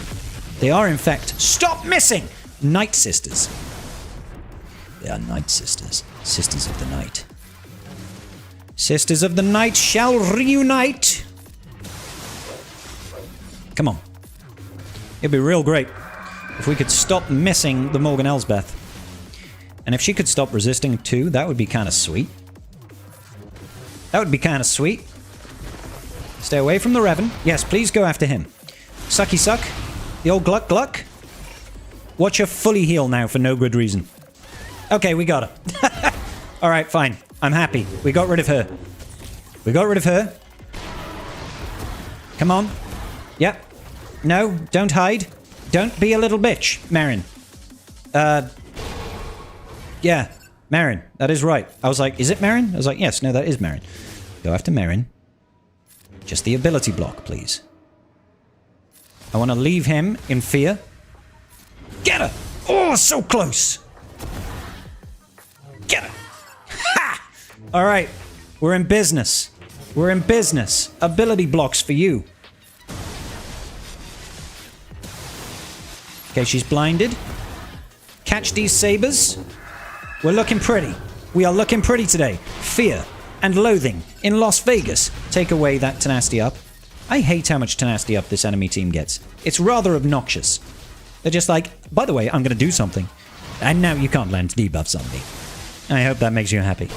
They are, in fact, stop missing! Nightsisters. They are Nightsisters. Sisters of the Night. Sisters of the Night shall reunite. Come on. It'd be real great if we could stop missing the Morgan Elsbeth. And if she could stop resisting too, that would be kind of sweet. That would be kind of sweet. Stay away from the Revan. Yes, please go after him. Sucky suck. The old Gluck Gluck. Watch her fully heal now for no good reason. Okay, we got her. Alright, fine. I'm happy. We got rid of her. We got rid of her. Come on. Yep. No, don't hide. Don't be a little bitch, Merrin. Yeah, Merrin. That is right. I was like, is it Merrin? I was like, yes, no, that is Merrin. Go after Merrin. Just the ability block, please. I want to leave him in fear. Get her! Oh, so close! Get her! Ha! Alright, we're in business. We're in business. Ability blocks for you. Okay, she's blinded. Catch these sabers. We're looking pretty. We are looking pretty today. Fear and loathing in Las Vegas. Take away that tenacity up. I hate how much tenacity up this enemy team gets. It's rather obnoxious. They're just like, by the way, I'm going to do something. And now you can't land debuffs on me. I hope that makes you happy.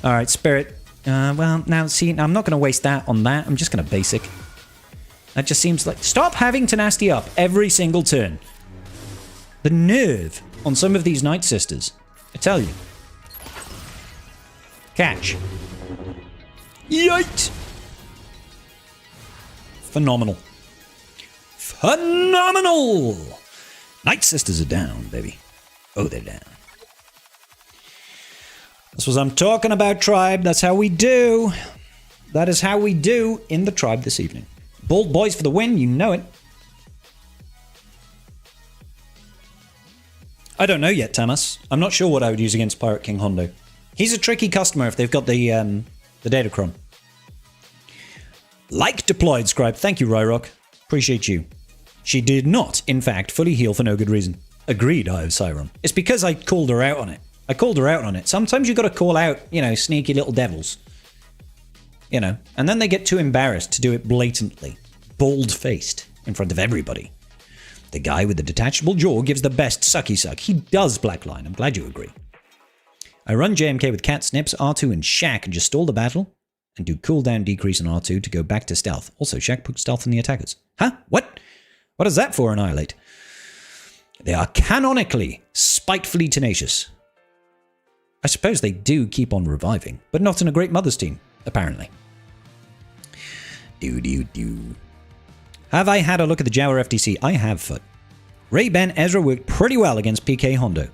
Alright, Spirit. Well, now, see, I'm not going to waste that on that. I'm just going to basic. That just seems like... Stop having tenacity up every single turn. The nerve on some of these Nightsisters. I tell you. Catch. Yikes! Phenomenal. Phenomenal! Nightsisters are down, baby. Oh, they're down. That's what I'm talking about, tribe. That's how we do. That is how we do in the tribe this evening. Bald boys for the win, you know it. I don't know yet, Tamas. I'm not sure what I would use against Pirate King Hondo. He's a tricky customer if they've got the Datacron. Like deployed, Scribe. Thank you, Ryrock. Appreciate you. She did not, in fact, fully heal for no good reason. Agreed, Eye of Siren. It's because I called her out on it. I called her out on it. Sometimes you got to call out, you know, sneaky little devils. You know, and then they get too embarrassed to do it blatantly. Bald-faced in front of everybody. The guy with the detachable jaw gives the best sucky suck. He does, Blackline. I'm glad you agree. I run JMK with Cat, Snips, R2, and Shaq and just stall the battle and do cooldown decrease on R2 to go back to stealth. Also, Shaq puts stealth on the attackers. Huh? What? What is that for, Annihilate? They are canonically, spitefully tenacious. I suppose they do keep on reviving, but not in a Great Mother's team, apparently. Do. Have I had a look at the Jawa FTC? I have, Foot. Ray, Ben, Ezra worked pretty well against PK Hondo.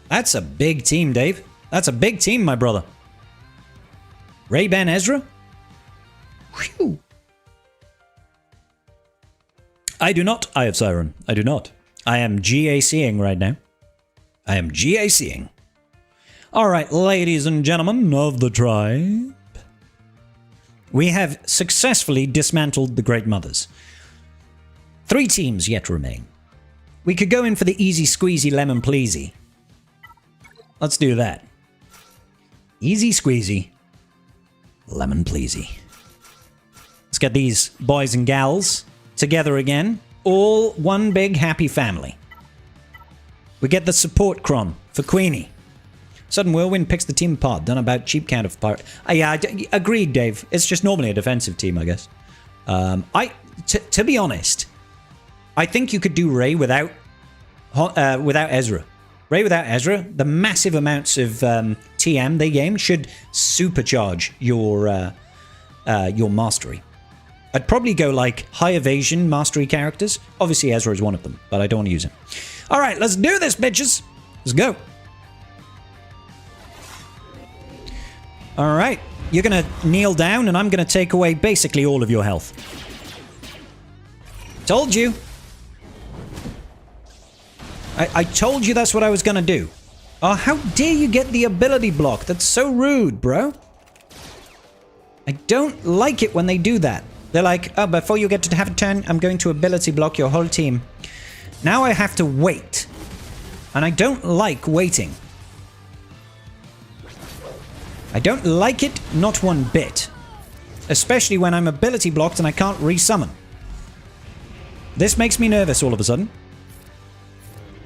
That's a big team, Dave. That's a big team, my brother. Ray, Ben, Ezra? Whew. I do not, Eye of Siren. I do not. I am GACing right now. I am GACing. Alright, ladies and gentlemen of the tribe. We have successfully dismantled the Great Mothers. 3 teams yet remain. We could go in for the easy squeezy lemon pleasy. Let's do that. Easy squeezy lemon pleasy. Let's get these boys and gals together again. All one big happy family. We get the support cron for Queenie. Sudden whirlwind picks the team apart. Done about cheap counterpart. Yeah, agreed, Dave. It's just normally a defensive team, I guess. To be honest, I think you could do Ray without Ezra. Ray without Ezra, the massive amounts of TM they gain should supercharge your mastery. I'd probably go like high evasion mastery characters. Obviously Ezra is one of them, but I don't want to use him. All right, let's do this, bitches. Let's go. All right, you're going to kneel down and I'm going to take away basically all of your health. Told you. I told you that's what I was going to do. Oh, how dare you get the ability block? That's so rude, bro. I don't like it when they do that. They're like, oh, before you get to have a turn, I'm going to ability block your whole team. Now I have to wait. And I don't like waiting. I don't like it, not one bit. Especially when I'm ability blocked and I can't resummon. This makes me nervous all of a sudden.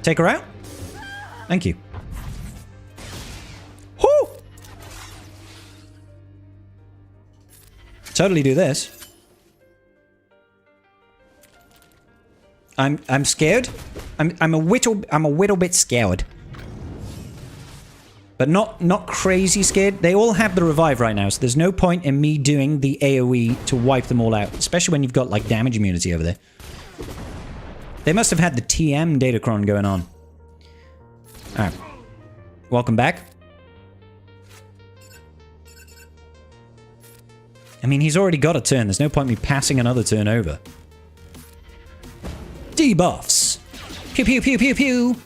Take her out. Thank you. Whoo! Totally do this. I'm scared. I'm a little bit scared. But not crazy scared. They all have the revive right now, so there's no point in me doing the AoE to wipe them all out. Especially when you've got, like, damage immunity over there. They must have had the TM Datacron going on. Alright. Welcome back. I mean, he's already got a turn. There's no point in me passing another turn over. Debuffs. Pew, pew, pew, pew, pew.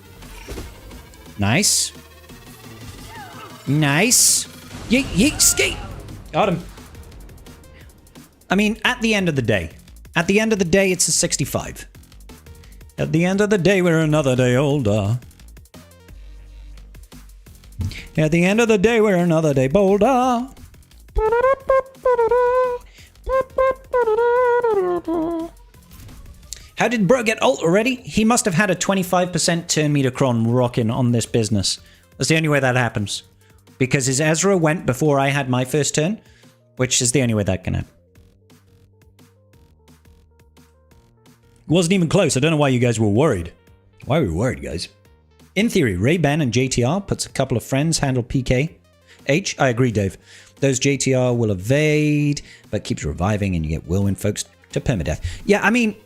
Nice. Nice. Yeet, yeet, skate. Got him. I mean, at the end of the day, it's a 65. At the end of the day, we're another day older. At the end of the day, we're another day bolder. How did bro get ult already? He must have had a 25% turn meter cron rocking on this business. That's the only way that happens. Because his Ezra went before I had my first turn, which is the only way that can happen. Wasn't even close. I don't know why you guys were worried. Why were we worried, guys? In theory, Ray-Ban and JTR puts a couple of friends handle PK. H, I agree, Dave. Those JTR will evade, but keeps reviving and you get whirlwind folks to permadeath. Yeah, I mean,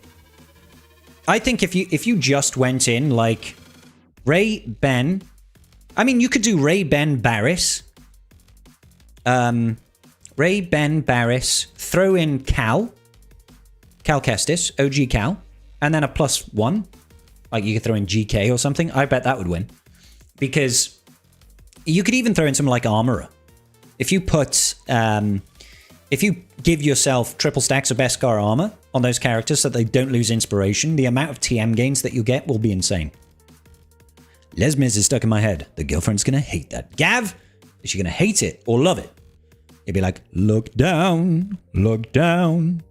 I think if you just went in like Ray-Ben, I mean, you could do Ray-Ben Barris. Ray-Ben Barris, throw in Cal Kestis, OG Cal, and then a +1. Like you could throw in GK or something. I bet that would win. Because You could even throw in something like Armorer. If you put, if you give yourself triple stacks of Beskar armor on those characters so that they don't lose inspiration, the amount of TM gains that you get will be insane. Les Mis is stuck in my head. The girlfriend's gonna hate that. Gav, is she gonna hate it or love it? You'd be like, look down, look down.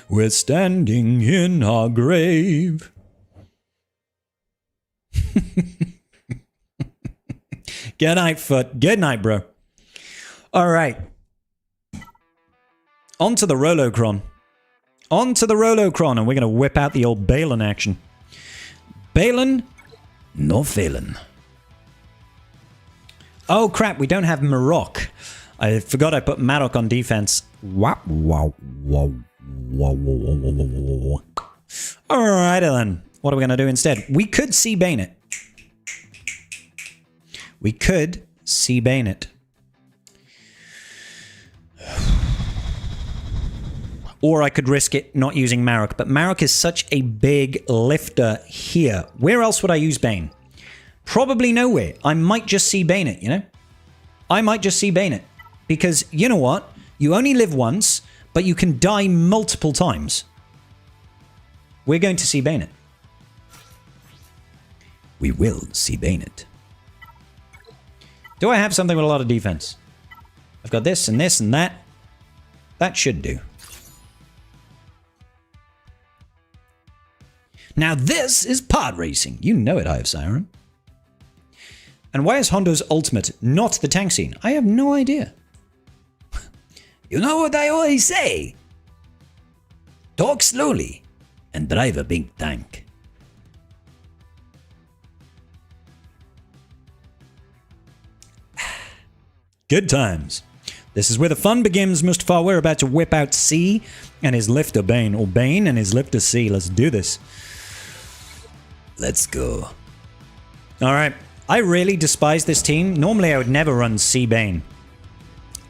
We're standing in our grave. Good night, Foot. Good night, bro. All right. On to the Rolocron. On to the Rolocron, and we're going to whip out the old Balin action. Balin, no failin'. Oh, crap, we don't have Marok. I forgot I put Marok on defense. Wow, wow, wow, wow, wow, wow, wow, wow. All right, then. What are we going to do instead? We could C-Bane it. We could C-Bane it. Or I could risk it not using Marok. But Marok is such a big lifter here. Where else would I use Bane? Probably nowhere. I might just C-Bane it, you know? I might just C-Bane it. Because, you know what? You only live once, but you can die multiple times. We're going to C-Bane it. We will C-Bane it. Do I have something with a lot of defense? I've got this and this and that. That should do. Now this is pod racing. You know it, Eye of Siren. And why is Hondo's ultimate not the tank scene? I have no idea. You know what I always say? Talk slowly and drive a big tank. Good times. This is where the fun begins, Mustafar. We're about to whip out C and his lifter Bane, or Bane and his lifter C. Let's do this. Let's go. All right. I really despise this team. Normally, I would never run C Bane.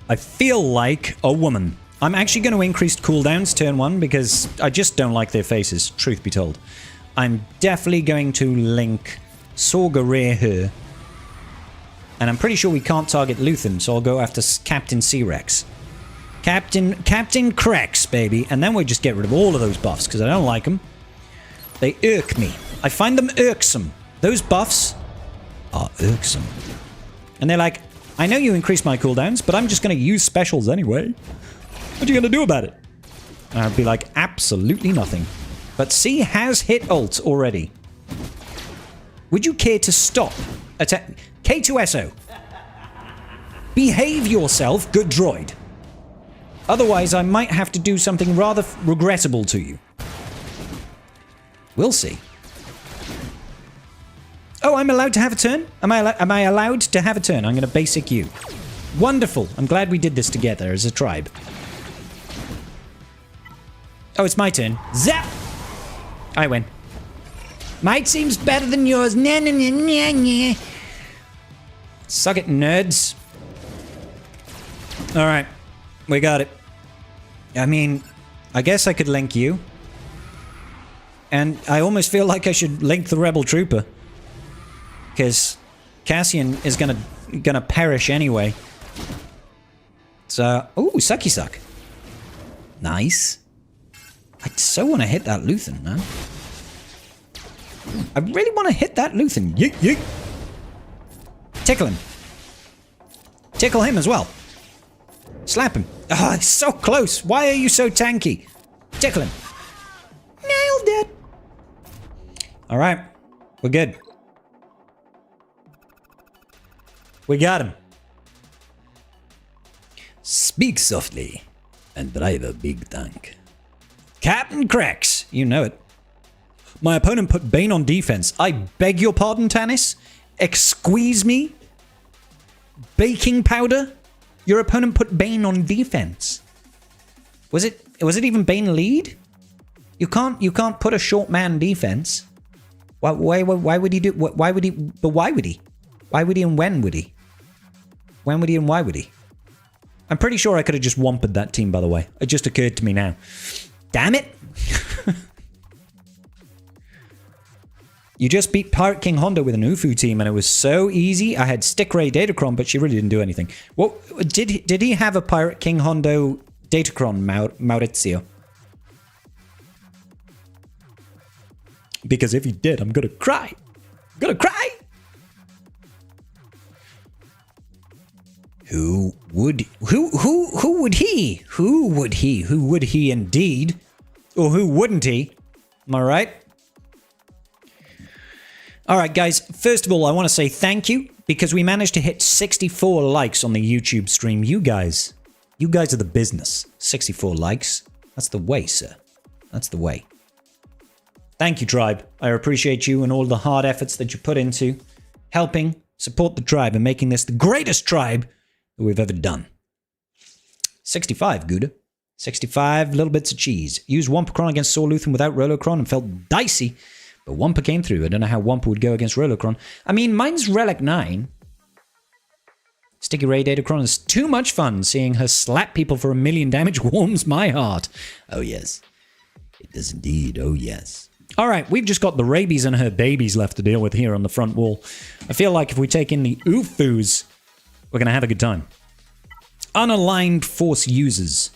I feel like a woman. I'm actually going to increase cooldowns turn 1 because I just don't like their faces, truth be told. I'm definitely going to link Sorgareer her. And I'm pretty sure we can't target Luthen, so I'll go after Captain C-Rex. Captain Crex, baby. And then we'll just get rid of all of those buffs, because I don't like them. They irk me. I find them irksome. Those buffs are irksome. And they're like, I know you increase my cooldowns, but I'm just going to use specials anyway. What are you going to do about it? And I'd be like, absolutely nothing. But C has hit ult already. Would you care to stop attack? K2SO. Behave yourself, good droid. Otherwise, I might have to do something rather regrettable to you. We'll see. Oh, I'm allowed to have a turn? Am I allowed to have a turn? I'm going to basic you. Wonderful. I'm glad we did this together as a tribe. Oh, it's my turn. Zap! I win. Mine seems better than yours. Nah, nah, nah, nah, nah. Suck it, nerds. Alright. We got it. I mean, I guess I could link you. And I almost feel like I should link the Rebel Trooper. Because Cassian is gonna perish anyway. So, ooh, Sucky Suck. Nice. I so want to hit that Luthen, man. I really want to hit that Luthen. Yeet, yeet. Tickle him. Tickle him as well. Slap him. Oh, it's so close. Why are you so tanky? Tickle him. Nailed it. All right. We're good. We got him. Speak softly and drive a big tank. Captain Crex. You know it. My opponent put Bane on defense. I beg your pardon, Tannis? Excuse me? Baking powder? Your opponent put Bane on defense. Was it even Bane lead? You can't put a short man defense. Why would he do? Why would he? But why would he? Why would he and when would he? When would he and why would he? I'm pretty sure I could have just wampered that team, by the way. It just occurred to me now. Damn it! You just beat Pirate King Hondo with an Ufu team, and it was so easy. I had Stick Ray Datacron, but she really didn't do anything. What did he have a Pirate King Hondo Datacron, Maurizio? Because if he did, I'm gonna cry. I'm gonna cry. Who would he? Who would he indeed? Or who wouldn't he? Am I right? All right, guys. First of all, I want to say thank you because we managed to hit 64 likes on the YouTube stream. You guys are the business. 64 likes. That's the way, sir. That's the way. Thank you, tribe. I appreciate you and all the hard efforts that you put into helping support the tribe and making this the greatest tribe that we've ever done. 65, Gouda. 65 little bits of cheese. Used Wampacron against Saw Luthen without Rolocron and felt dicey. But Wampa came through. I don't know how Wampa would go against Rolocron. I mean, mine's Relic 9. Sticky Ray Datacron is too much fun. Seeing her slap people for 1,000,000 damage warms my heart. Oh, yes. It does indeed. Oh, yes. All right, we've just got the rabies and her babies left to deal with here on the front wall. I feel like if we take in the Ufus, we're going to have a good time. Unaligned Force users.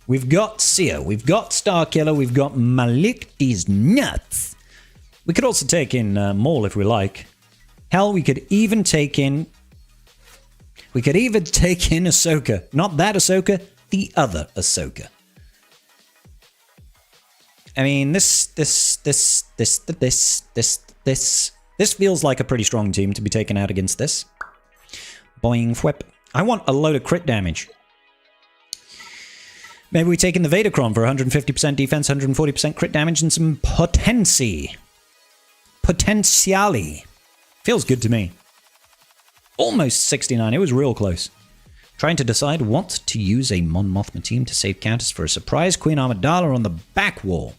We've got Seer, we've got Starkiller, we've got Malik, these nuts. We could also take in Maul if we like. Hell, we could even take in Ahsoka. Not that Ahsoka, the other Ahsoka. I mean, this feels like a pretty strong team to be taken out against this. Boing whip. I want a load of crit damage. Maybe we take in the Vadercron for 150% defense, 140% crit damage, and some potency. Potentiali. Feels good to me. Almost 69. It was real close. Trying to decide what to use a Mon Mothma team to save counters for a surprise Queen Amidala on the back wall.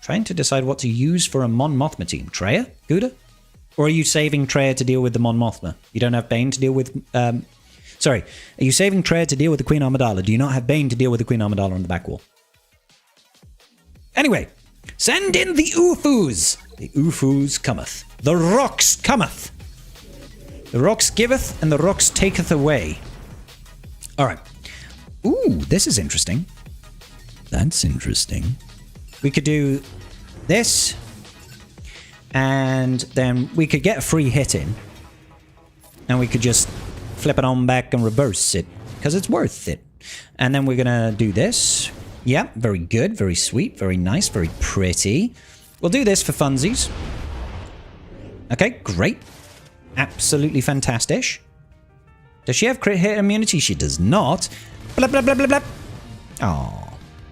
Trying to decide what to use for a Mon Mothma team. Treya? Gouda? Or are you saving Treya to deal with the Mon Mothma? You don't have Bane to deal with... Sorry, are you saving Treya to deal with the Queen Amidala? Do you not have Bane to deal with the Queen Amidala on the back wall? Anyway, send in the Ufus. The Ufus cometh. The rocks cometh. The rocks giveth and the rocks taketh away. All right. Ooh, this is interesting. That's interesting. We could do this, and then we could get a free hit in, and we could just flip it on back and reverse it, because it's worth it. And then we're gonna do this. Yeah, very good, very sweet, very nice, very pretty. We'll do this for funsies. Okay, great. Absolutely fantastic. Does she have crit hit immunity? She does not. Blah, blah, blah, blah, blah. Oh.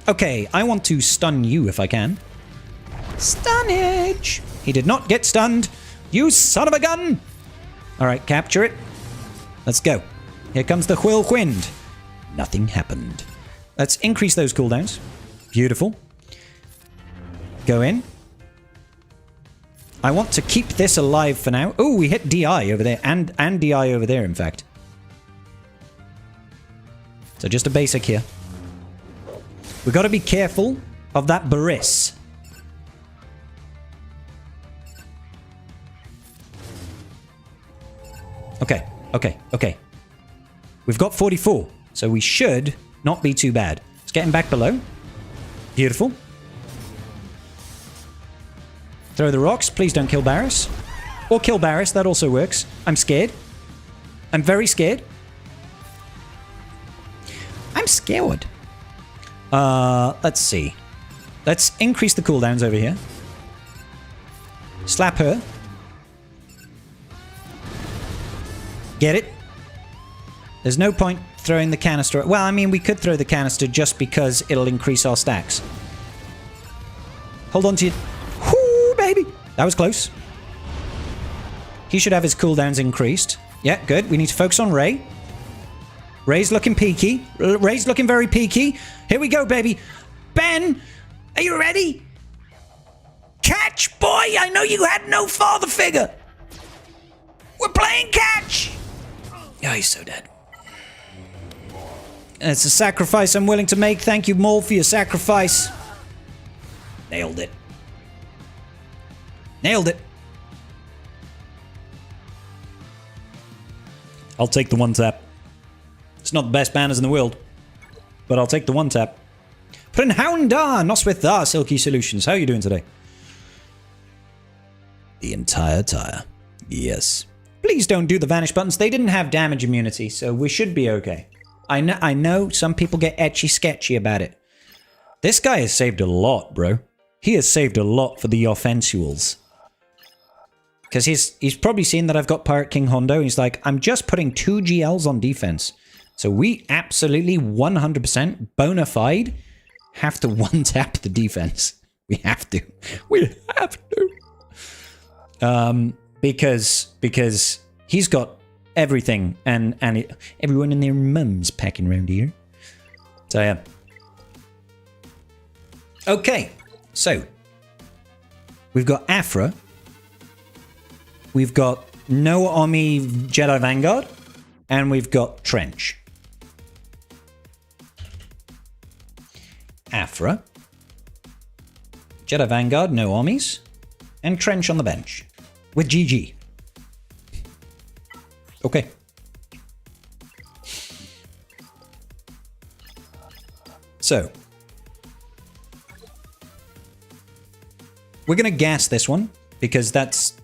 Okay, I want to stun you if I can. Stunnage! He did not get stunned. You son of a gun! Alright, capture it. Let's go. Here comes the whirlwind. Nothing happened. Let's increase those cooldowns. Beautiful. Go in. I want to keep this alive for now. Oh, we hit DI over there. And DI over there, in fact. So just a basic here. We've got to be careful of that Barriss. Okay, okay, okay. We've got 44, so we should not be too bad. Let's get him back below. Beautiful. Throw the rocks. Please don't kill Barriss. Or kill Barriss, that also works. I'm scared. I'm very scared. I'm scared. Let's see. Let's increase the cooldowns over here. Slap her. Get it? There's no point throwing the canister. Well, I mean, we could throw the canister just because it'll increase our stacks. Hold on to your... Whoo, baby! That was close. He should have his cooldowns increased. Yeah, good. We need to focus on Rey. Rey's looking peaky. Rey's looking very peaky. Here we go, baby. Ben, are you ready? Catch, boy! I know you had no father figure. We're playing catch. Oh, he's so dead. It's a sacrifice I'm willing to make. Thank you, Maul, for your sacrifice. Nailed it. Nailed it. I'll take the one tap. It's not the best banners in the world, but I'll take the one tap. Prinhounda, Noswitha, Silky Solutions. How are you doing today? The entire tire. Yes. Please don't do the vanish buttons. They didn't have damage immunity, so we should be okay. I know some people get etchy sketchy about it. This guy has saved a lot, bro. He has saved a lot for the offensuals. Because he's probably seen that I've got Pirate King Hondo. He's like, I'm just putting 2 GLs on defense. So we absolutely 100% bona fide have to one-tap the defense. We have to. We have to. Because he's got everything and everyone and their mums packing around here. So yeah. Okay, so we've got Afra. We've got No Omi Jedi Vanguard, and we've got Trench. Afra, Jedi Vanguard, no Omis, and Trench on the bench with GG. Okay. So we're gonna gas this one because that's.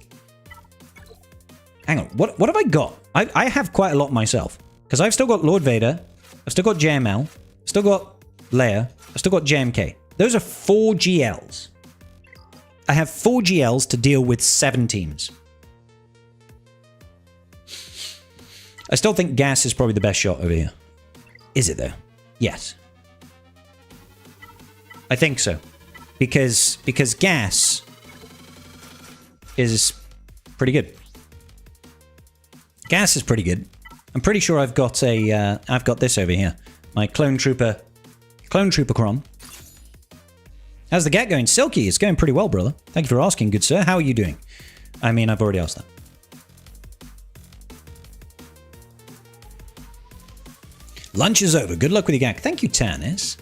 Hang on, what have I got? I have quite a lot myself. Because I've still got Lord Vader, I've still got JML, still got Leia, I've still got JMK. Those are 4 GLs. I have 4 GLs to deal with 7 teams. I still think gas is probably the best shot over here. Is it though? Yes. I think so. Because gas is pretty good. Gas is pretty good. I'm pretty sure I've got this over here. My Clone Trooper Cron. How's the GAC going? Silky, it's going pretty well, brother. Thank you for asking, good sir. How are you doing? I mean, I've already asked that. Lunch is over. Good luck with your GAC. Thank you, Tannis.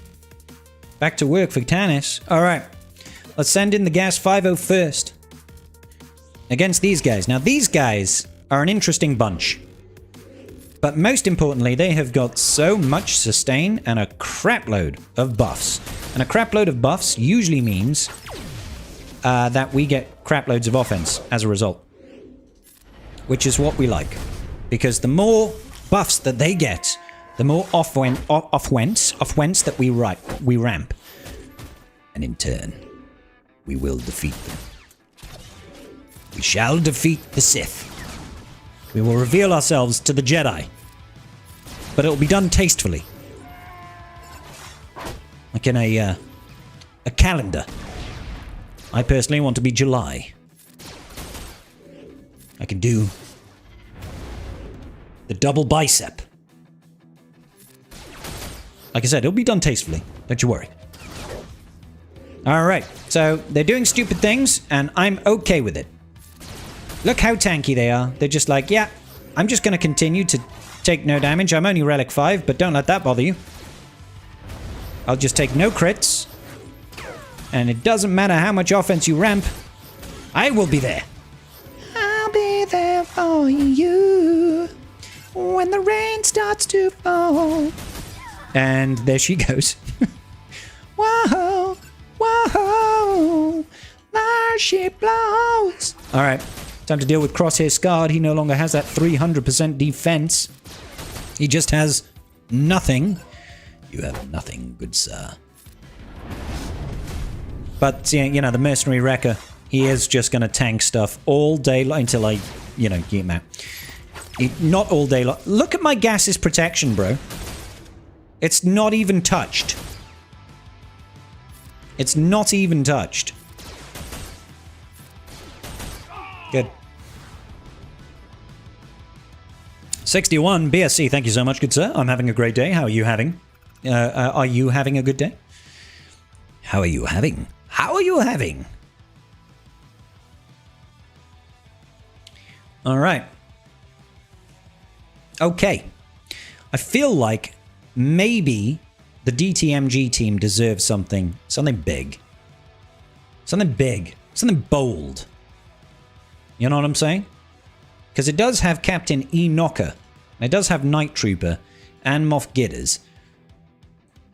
Back to work for Tannis. All right. Let's send in the gas 5-0 first. Against these guys. Now, these guys are an interesting bunch. But most importantly, they have got so much sustain and a crapload of buffs. And a crapload of buffs usually means that we get craploads of offense as a result. Which is what we like. Because the more buffs that they get, the more offwents that we ramp. And in turn, we will defeat them. We shall defeat the Sith. We will reveal ourselves to the Jedi. But it will be done tastefully. Like in a calendar. I personally want to be July. I can do the double bicep. Like I said, it'll be done tastefully. Don't you worry. Alright, so they're doing stupid things, and I'm okay with it. Look how tanky they are. They're just like, yeah, I'm just going to continue to take no damage. I'm only Relic 5, but don't let that bother you. I'll just take no crits. And it doesn't matter how much offense you ramp. I will be there. I'll be there for you when the rain starts to fall. And there she goes. Whoa, whoa, there she blows. All right. Time to deal with Crosshair Scarred. He no longer has that 300% defense. He just has nothing. You have nothing, good sir. But, you know, the Mercenary Wrecker, he is just going to tank stuff all day until I, you know, get him out. Not all day long. Look at my gas's protection, bro. It's not even touched. It's not even touched. Good. 61 BSC, thank you so much, good sir. I'm having a great day. How are you having? Are you having a good day? How are you having? How are you having? All right. Okay. I feel like maybe the DTMG team deserves something big. Something big. Something bold. You know what I'm saying? Because it does have Captain E. Knocker. It does have Night Trooper and Moff Gidders.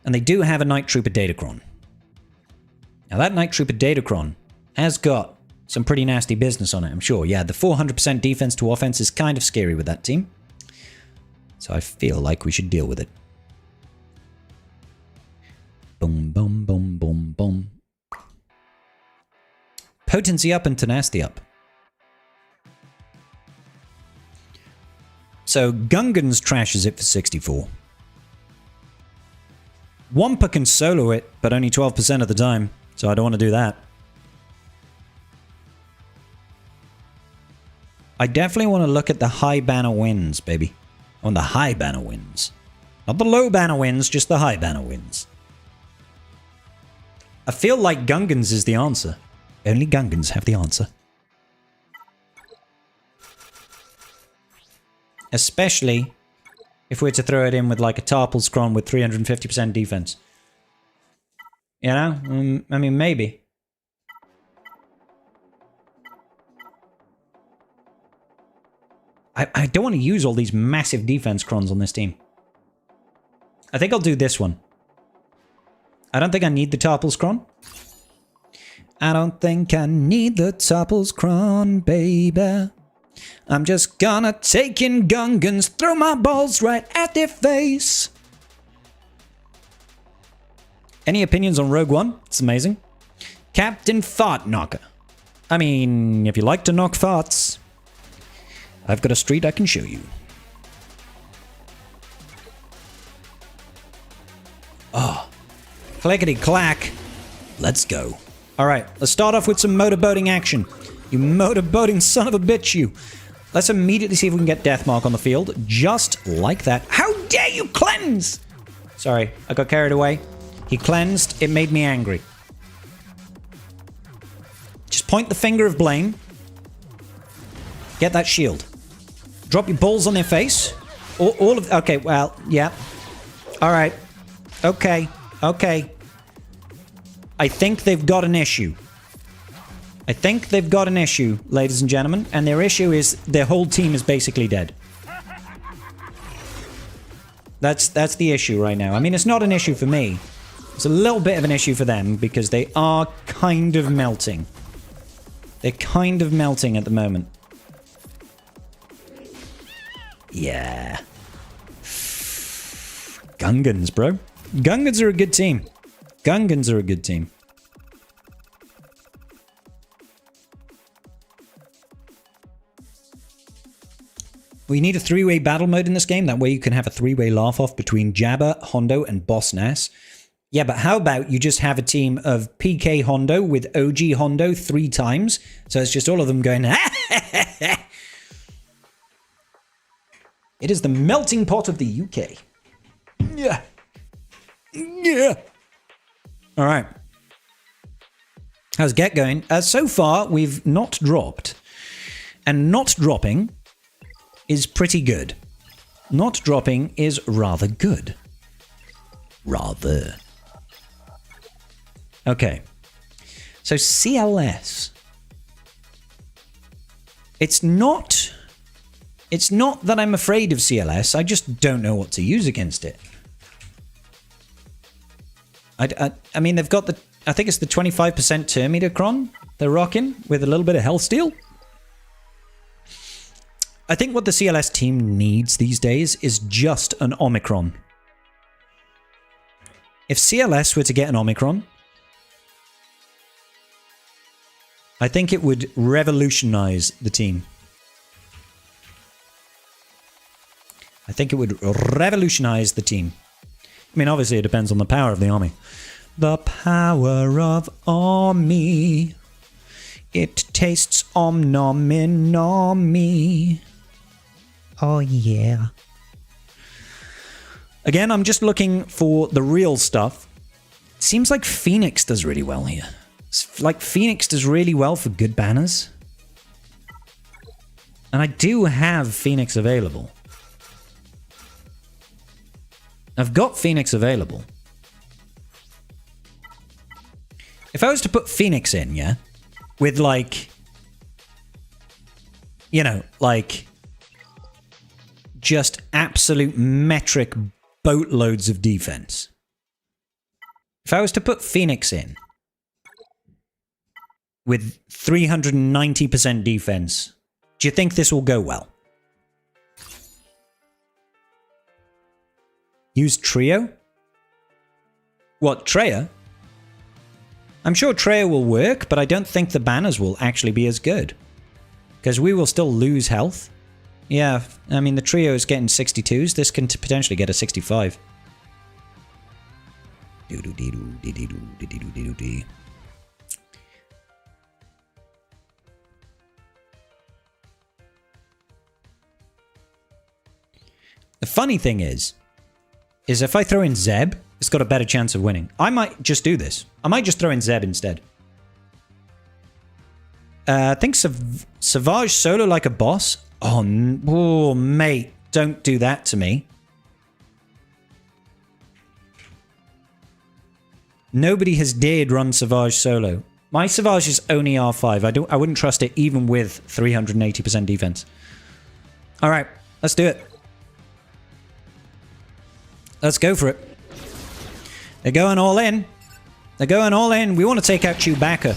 And they do have a Night Trooper Datacron. Now that Night Trooper Datacron has got some pretty nasty business on it, I'm sure. Yeah, the 400% defense to offense is kind of scary with that team. So I feel like we should deal with it. Boom, boom, boom, boom, boom. Potency up and tenacity up. So Gungans trashes it for 64. Wampa can solo it, but only 12% of the time. So I don't want to do that. I definitely want to look at the high banner wins, baby. On the high banner wins. Not the low banner wins, just the high banner wins. I feel like Gungans is the answer. Only Gungans have the answer. Especially if we're to throw it in with like a Tarpal Scron with 350% defense. You know? I mean, maybe. I don't want to use all these massive defense crons on this team. I think I'll do this one. I don't think I need the Tarpal Scron. I don't think I need the Tarpal Scron, baby. I'm just gonna take in Gungans, throw my balls right at their face. Any opinions on Rogue One? It's amazing. Captain Fart Knocker. I mean, if you like to knock farts, I've got a street I can show you. Oh, clickety clack. Let's go. All right, let's start off with some motorboating action. You motorboating son of a bitch, you. Let's immediately see if we can get Deathmark on the field, just like that. How dare you cleanse? Sorry, I got carried away. He cleansed, it made me angry. Just point the finger of blame. Get that shield. Drop your balls on their face. All of... Okay, well, yeah. All right. Okay, okay. I think they've got an issue. I think they've got an issue, ladies and gentlemen. And their issue is their whole team is basically dead. That's the issue right now. I mean, it's not an issue for me. It's a little bit of an issue for them because they are kind of melting. They're kind of melting at the moment. Yeah. Gungans, bro. Gungans are a good team. Gungans are a good team. We need a three-way battle mode in this game. That way you can have a three-way laugh-off between Jabba, Hondo, and Boss Nass. Yeah, but how about you just have a team of PK Hondo with OG Hondo 3 times? So it's just all of them going... It is the melting pot of the UK. Yeah. Yeah. All right. How's Get going? So far, we've not dropped. And not dropping is pretty good. Not dropping is rather good. Rather. Okay. So CLS. It's not that I'm afraid of CLS. I just don't know what to use against it. I mean, they've got the... I think it's the 25% Terminator Cron they're rocking with a little bit of Health Steal. I think what the CLS team needs these days is just an Omicron. If CLS were to get an Omicron, I think it would revolutionize the team. I think it would revolutionize the team. I mean, obviously it depends on the power of the army. The power of army. It tastes om-nom-in-nom-me. Oh, yeah. Again, I'm just looking for the real stuff. Seems like Phoenix does really well here. It's like Phoenix does really well for good banners. And I do have Phoenix available. I've got Phoenix available. If I was to put Phoenix in, yeah, with like you know, like just absolute metric boatloads of defense. If I was to put Phoenix in with 390% defense, do you think this will go well? Use Trio? What, Treya? I'm sure Treya will work, but I don't think the banners will actually be as good. Because we will still lose health. Yeah, I mean, the Trio is getting 62s. This can potentially get a 65. The funny thing is if I throw in Zeb, it's got a better chance of winning. I might just do this. I might just throw in Zeb instead. I think Savage solo like a boss. Oh, mate, don't do that to me. Nobody has dared run Savage solo. My Savage is only R5. I wouldn't trust it even with 380% defense. All right, let's do it. Let's go for it. They're going all in. They're going all in. We want to take out Chewbacca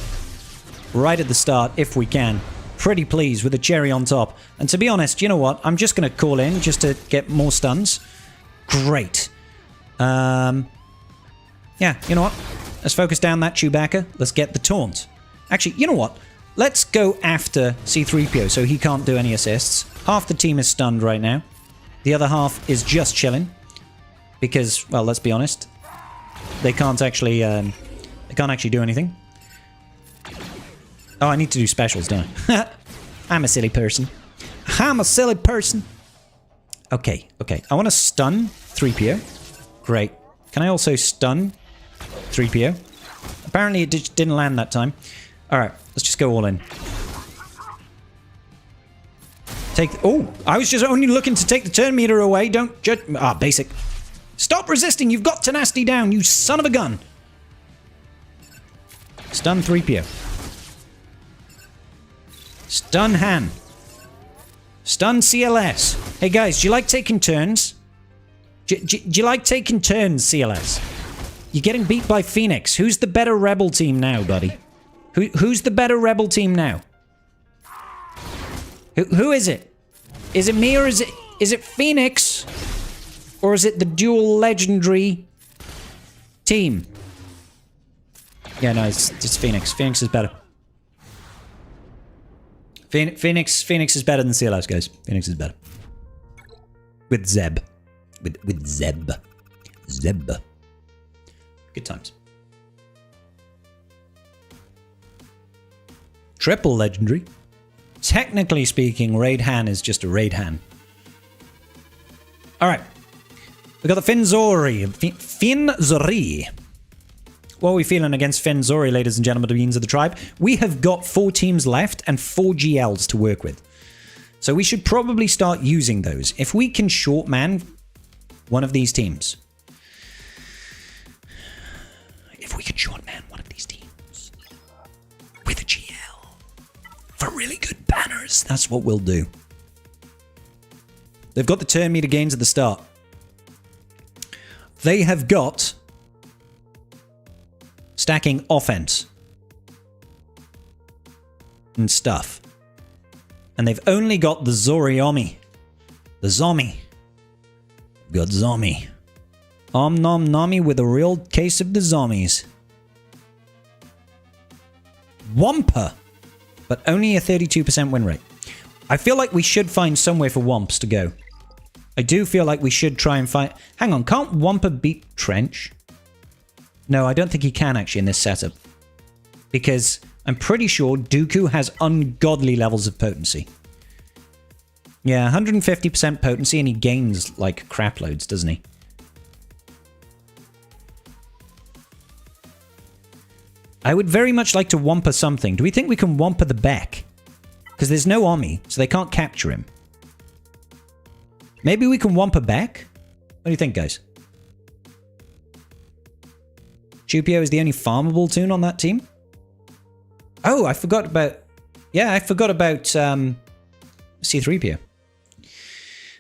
right at the start if we can. Pretty pleased with the cherry on top. And to be honest, you know what? I'm just going to call in just to get more stuns. Great. Yeah, you know what? Let's focus down that Chewbacca. Let's get the taunt. Actually, you know what? Let's go after C-3PO so he can't do any assists. Half the team is stunned right now. The other half is just chilling. Because, well, let's be honest. They can't actually do anything. Oh, I need to do specials, don't I? I'm a silly person. I'm a silly person. Okay, okay. I want to stun 3PO. Great. Can I also stun 3PO? Apparently it didn't land that time. Alright, let's just go all in. Oh, I was just only looking to take the turn meter away. Don't judge. Ah, basic. Stop resisting. You've got tenacity down, you son of a gun. Stun 3PO. Stun Han. Stun CLS. Hey guys, do you like taking turns? Do you like taking turns, CLS? You're getting beat by Phoenix. Who's the better rebel team now, buddy? Who's the better rebel team now? Who is it? Is it me or is it Phoenix? Or is it the dual legendary team? Yeah, no, it's Phoenix. Phoenix is better. Phoenix is better than CLS, guys. Phoenix is better. With Zeb. With Zeb. Zeb. Good times. Triple legendary. Technically speaking, Raid Han is just a Raid Han. Alright. We got the Finzori. Finzori. What are we feeling against Finzori, ladies and gentlemen, the beings of the tribe? We have got 4 teams left and 4 GLs to work with. So we should probably start using those. If we can short man one of these teams. If we can short man one of these teams with a GL for really good banners, that's what we'll do. They've got the turn meter gains at the start. They have got stacking offense and stuff. And they've only got the Zoriomi. The Zombie. Got Zombie. Om nom nomi with a real case of the zombies. Wampa. But only a 32% win rate. I feel like we should find somewhere for Womps to go. I do feel like we should try and find... Hang on, can't Wampa beat Trench? No, I don't think he can actually in this setup. Because I'm pretty sure Dooku has ungodly levels of potency. Yeah, 150% potency and he gains like crap loads, doesn't he? I would very much like to Wampa something. Do we think we can Wampa the Beck? Because there's no Omni, so they can't capture him. Maybe we can Wampa Beck? What do you think, guys? Chupio is the only farmable toon on that team? Oh, I forgot about... Yeah, I forgot about C3PO.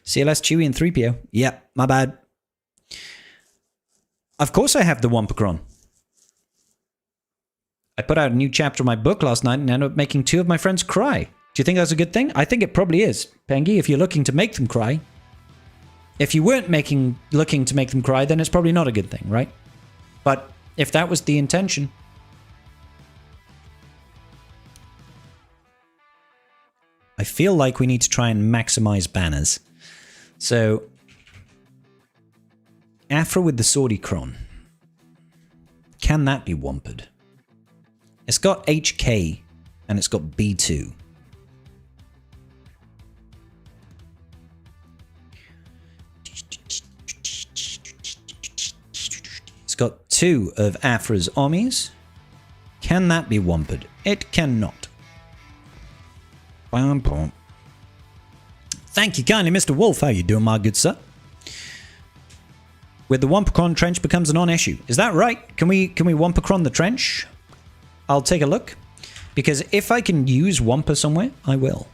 CLS, Chewie, and 3PO. Yep, my bad. Of course I have the Wampacron. I put out a new chapter of my book last night and ended up making 2 of my friends cry. Do you think that's a good thing? I think it probably is, Pengy, if you're looking to make them cry. If you weren't looking to make them cry, then it's probably not a good thing, right? But if that was the intention... I feel like we need to try and maximize banners. So... Afra with the Swordicron. Can that be wampered? It's got HK and it's got B2. It's got 2 of Afra's Ommis. Can that be wampered? It cannot. Thank you kindly, Mr. Wolf. How you doing, my good sir? With the Wampacron trench becomes a non-issue. Is that right? Can we Wampacron the trench? I'll take a look. Because if I can use Wampa somewhere, I will.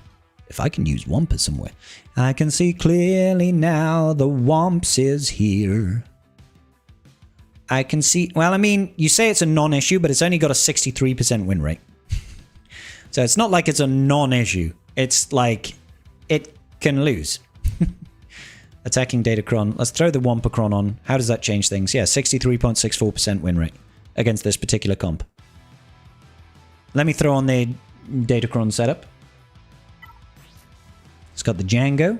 If I can use Wampa somewhere. I can see clearly now the Wamps is here. I can see... Well, I mean, you say it's a non-issue, but it's only got a 63% win rate. So it's not like it's a non-issue. It's like it can lose. Attacking Datacron. Let's throw the Wampacron on. How does that change things? Yeah, 63.64% win rate against this particular comp. Let me throw on the Datacron setup. It's got the Django.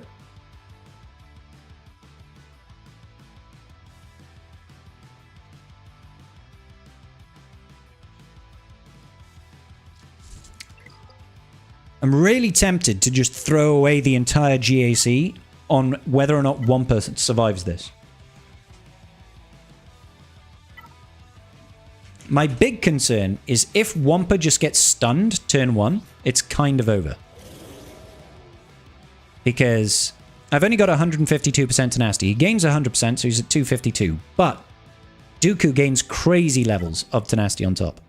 I'm really tempted to just throw away the entire GAC on whether or not Wampa survives this. My big concern is if Wampa just gets stunned turn 1, it's kind of over. Because I've only got 152% tenacity. He gains 100%, so he's at 252. But Dooku gains crazy levels of tenacity on top.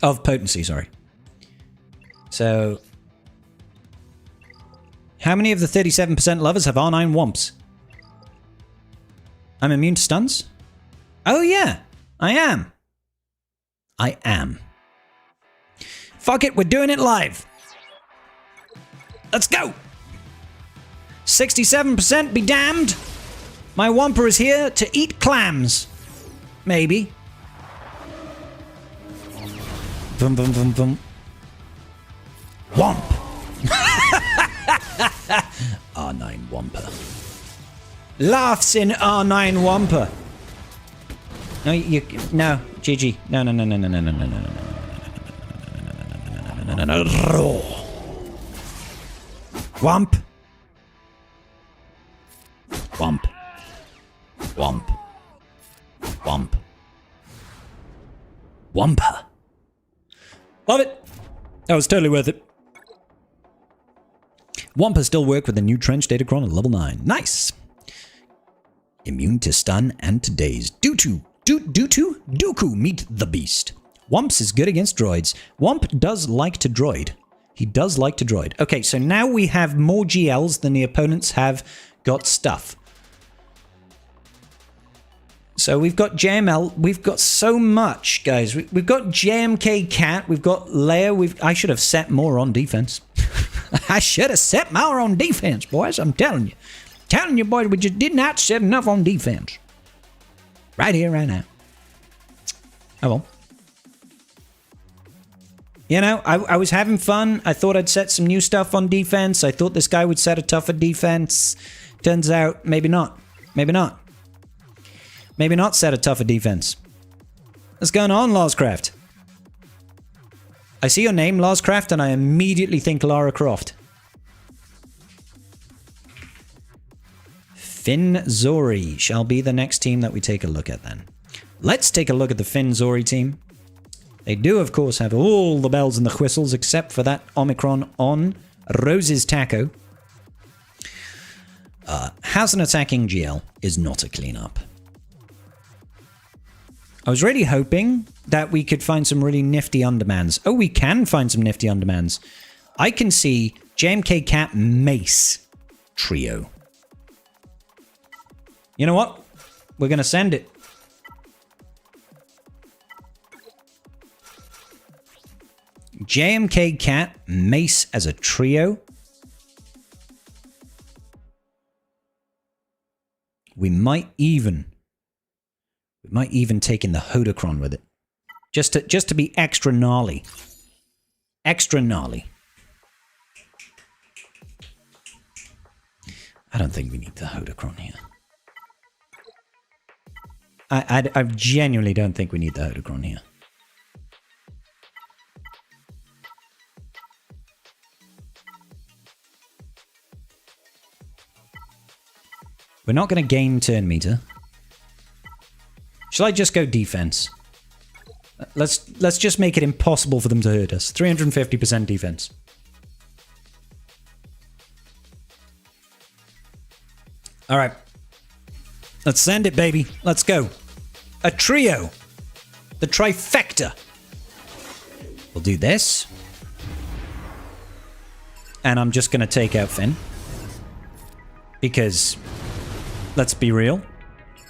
Of potency, sorry. So... How many of the 37% lovers have R9 Wamps? I'm immune to stuns? Oh yeah, I am. I am. Fuck it, we're doing it live. Let's go. 67% be damned. My Wampa is here to eat clams. Maybe. Boom, boom, boom, boom. Wamp. R9 Wampa. Laughs in R9 Wampa. No, no, GG. No, no, no, no, no, no, no, no, no, no, no, no, no, no. Wamp. Wamp. Wamp. Wamp. Wampa. Love it. That was totally worth it. Wampa still work with the new trench Datacron at level 9. Nice. Immune to stun and to daze. Dooku, meet the beast. Wamps is good against droids. Wamp does like to droid. He does like to droid. Okay, so now we have more GLs than the opponents have got stuff. So we've got JML. We've got so much, guys. We've got JMK Cat. We've got Leia. I should have set more on defense. I should have set more on defense, boys. I'm telling you. Telling you, boys, we just did not set enough on defense. Right here, right now. Oh, well. You know, I was having fun. I thought I'd set some new stuff on defense. I thought this guy would set a tougher defense. Turns out, maybe not. Maybe not. Maybe not set a tougher defense. What's going on, Larscraft? I see your name, Larscraft, and I immediately think Lara Croft. Finn Zori shall be the next team that we take a look at then. Let's take a look at the Finn Zori team. They do, of course, have all the bells and the whistles except for that Omicron on Rose's Taco. Has an attacking GL is not a cleanup. I was really hoping that we could find some really nifty undermans. Oh, we can find some nifty undermans. I can see JMK Cat Mace trio. You know what? We're going to send it. JMK Cat Mace as a trio. We might even take in the Hodocron with it. Just to be extra gnarly. Extra gnarly. I don't think we need the Hodocron here. I genuinely don't think we need the Hodocron here. We're not going to gain turn meter. Shall I just go defense? Let's just make it impossible for them to hurt us. 350% defense. All right. Let's send it, baby. Let's go. A trio. The trifecta. We'll do this. And I'm just going to take out Finn. Because, let's be real,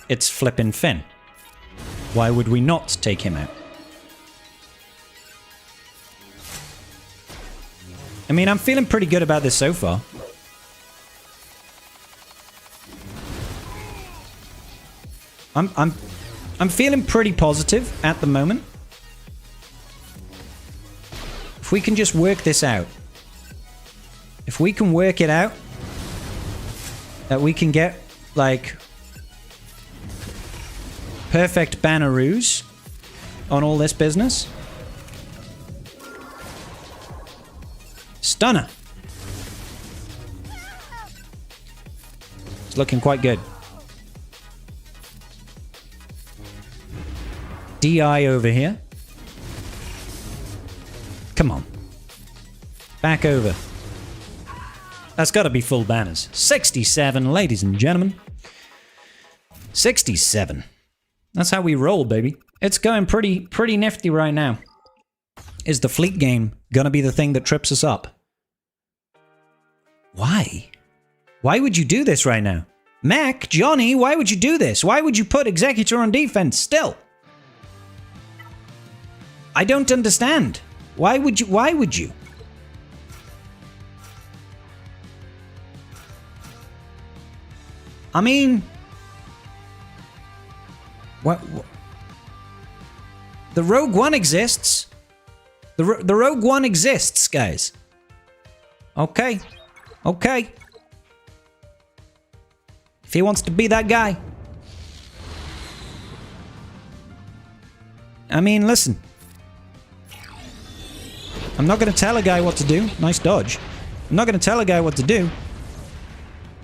it's flippin' Finn. Why would we not take him out? I mean, I'm feeling pretty good about this so far. I'm feeling pretty positive at the moment. If we can just work this out. If we can work it out, that we can get, like, perfect banneroos on all this business. Stunner. It's looking quite good. DI over here. Come on. Back over. That's got to be full banners. 67, ladies and gentlemen. 67. That's how we roll, baby. It's going pretty nifty right now. Is the fleet game gonna be the thing that trips us up? Why? Why would you do this right now? Mac, Johnny, why would you do this? Why would you put Executor on defense still? I don't understand. Why would you? Why would you? I mean, what? The Rogue One exists. The Rogue One exists, guys. Okay. Okay. If he wants to be that guy. I mean, listen. I'm not going to tell a guy what to do. Nice dodge. I'm not going to tell a guy what to do.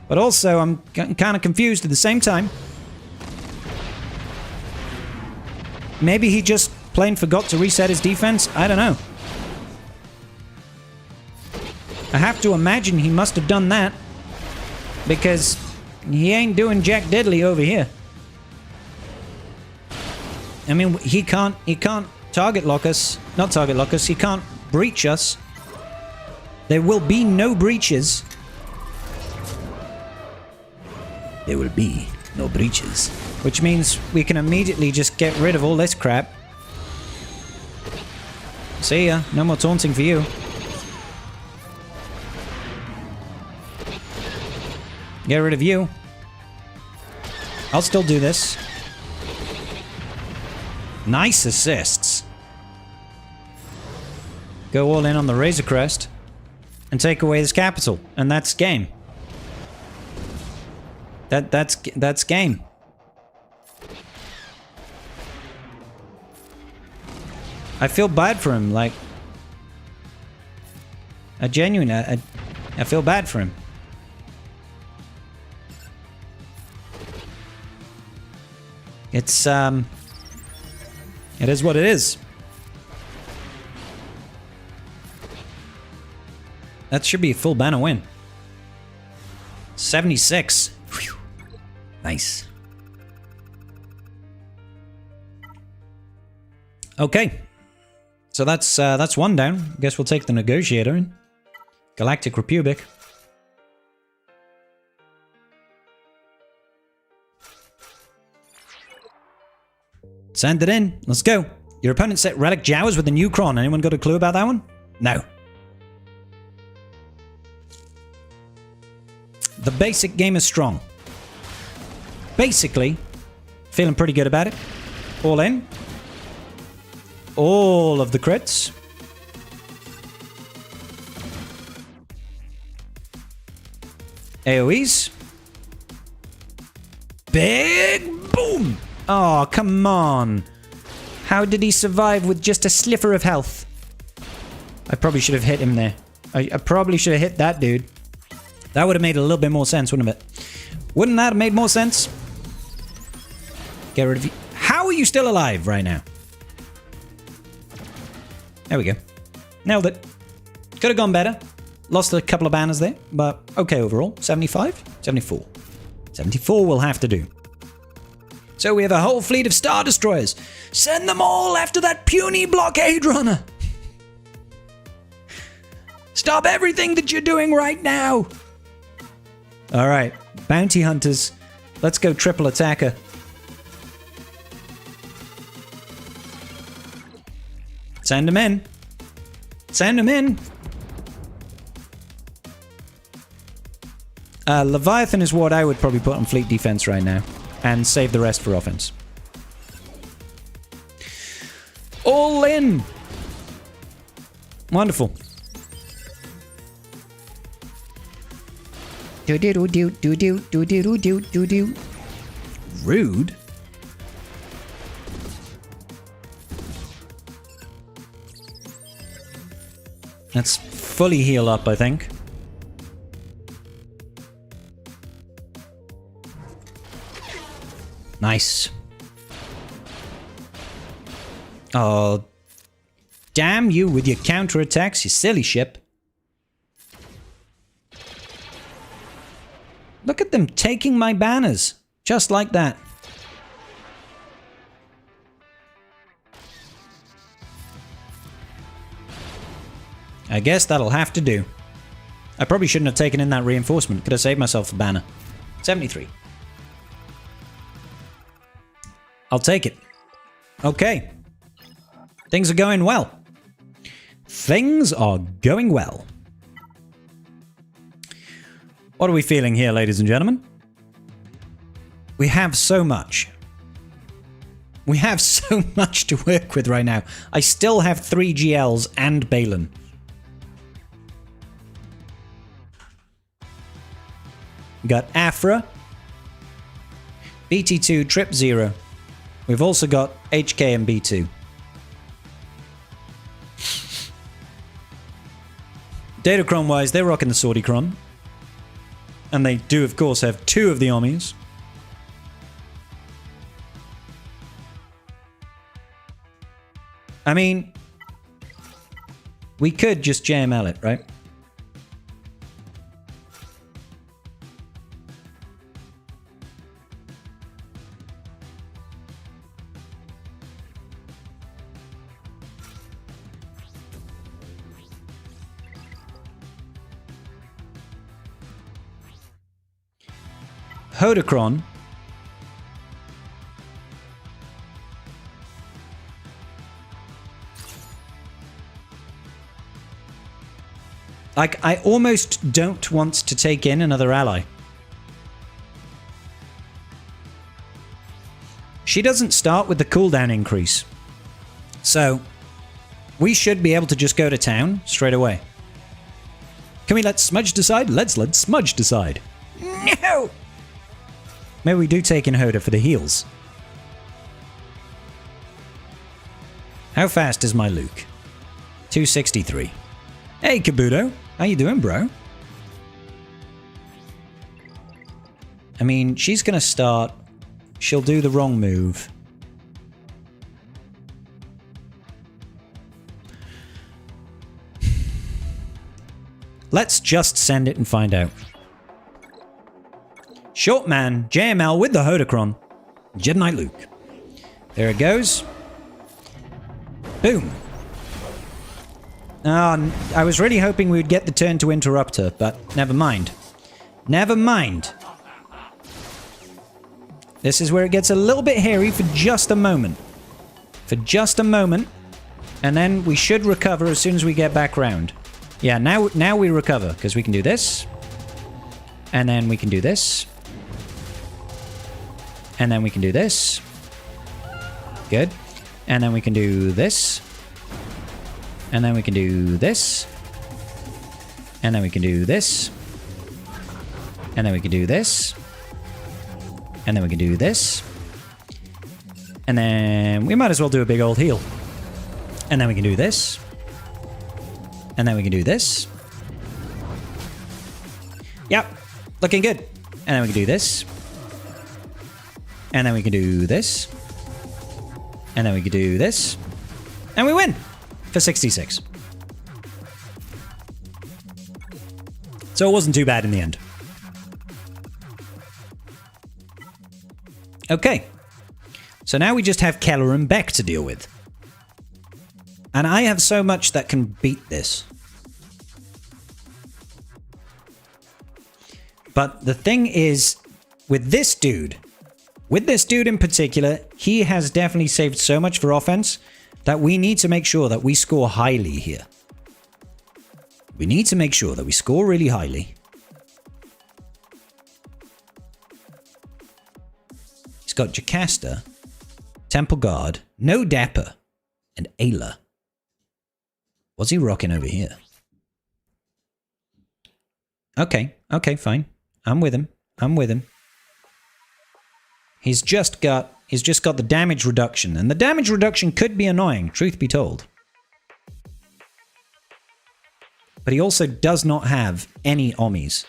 But also, I'm kind of confused at the same time. Maybe he just plain forgot to reset his defense? I don't know. I have to imagine he must have done that. Because he ain't doing jack diddly over here. I mean, he can't target lock us. Not target lock us. He can't breach us. There will be no breaches. There will be no breaches. Which means we can immediately just get rid of all this crap. See ya. No more taunting for you. Get rid of you. I'll still do this. Nice assists. Go all in on the Razor Crest. And take away this capital. And that's game. That's game. I feel bad for him, like... I feel bad for him. It's, it is what it is. That should be a full banner win. 76. Whew. Nice. Okay. So that's one down. I guess we'll take the Negotiator in. Galactic Republic. Send it in. Let's go. Your opponent set Relic Jowers with the new Kron. Anyone got a clue about that one? No. The basic game is strong. Basically, feeling pretty good about it. All in. All of the crits. AoEs. Big boom! Oh, come on. How did he survive with just a sliver of health? I probably should have hit him there. I probably should have hit that dude. That would have made a little bit more sense, wouldn't it? Wouldn't that have made more sense? Get rid of you. How are you still alive right now? There we go. Nailed it. Could have gone better. Lost a couple of banners there, but okay overall. 75? 74. 74 will have to do. So we have a whole fleet of Star Destroyers. Send them all after that puny blockade runner. Stop everything that you're doing right now. All right, bounty hunters. Let's go triple attacker. Send them in. Send them in. Leviathan is what I would probably put on fleet defense right now. And save the rest for offense. All in. Wonderful. Rude. Let's fully heal up, I think. Nice. Oh, damn you with your counterattacks, you silly ship. Look at them taking my banners. Just like that. I guess that'll have to do. I probably shouldn't have taken in that reinforcement. Could have saved myself a banner. 73. I'll take it. Okay. Things are going well. Things are going well. What are we feeling here, ladies and gentlemen? We have so much. We have so much to work with right now. I still have 3 GLs and Balin. We got Afra. BT2 Trip 0. We've also got HK and B2. Datacron-wise, they're rocking the Swordy-Cron. And they do, of course, have 2 of the armies. I mean, we could just JML it, right? Hodocron. Like, I almost don't want to take in another ally. She doesn't start with the cooldown increase. So, we should be able to just go to town straight away. Can we let Smudge decide? Let's let Smudge decide. No! Maybe we do take in Hoda for the heals. How fast is my Luke? 263. Hey, Kabuto. How you doing, bro? I mean, she's gonna start. She'll do the wrong move. Let's just send it and find out. Short man, JML with the Hodocron. Jedi Knight Luke. There it goes. Boom. I was really hoping we would get the turn to interrupt her, but never mind. Never mind. This is where it gets a little bit hairy for just a moment. For just a moment. And then we should recover as soon as we get back round. Yeah, now we recover, because we can do this. And then we can do this. And then we can do this. Good. And then we can do this. And then we can do this. And then we can do this. And then we can do this. And then we can do this. And then we might as well do a big old heal. And then we can do this. And then we can do this. Yep. Looking good. And then we can do this. And then we can do this. And then we can do this. And we win! For 66. So it wasn't too bad in the end. Okay. So now we just have Keller and Beck to deal with. And I have so much that can beat this. But the thing is, with this dude in particular, he has definitely saved so much for offense that we need to make sure that we score highly here. We need to make sure that we score really highly. He's got Jocasta, Temple Guard, no Dapper, and Ayla. What's he rocking over here? Okay, fine. I'm with him. He's just got the damage reduction, and the damage reduction could be annoying, truth be told. But he also does not have any ommies.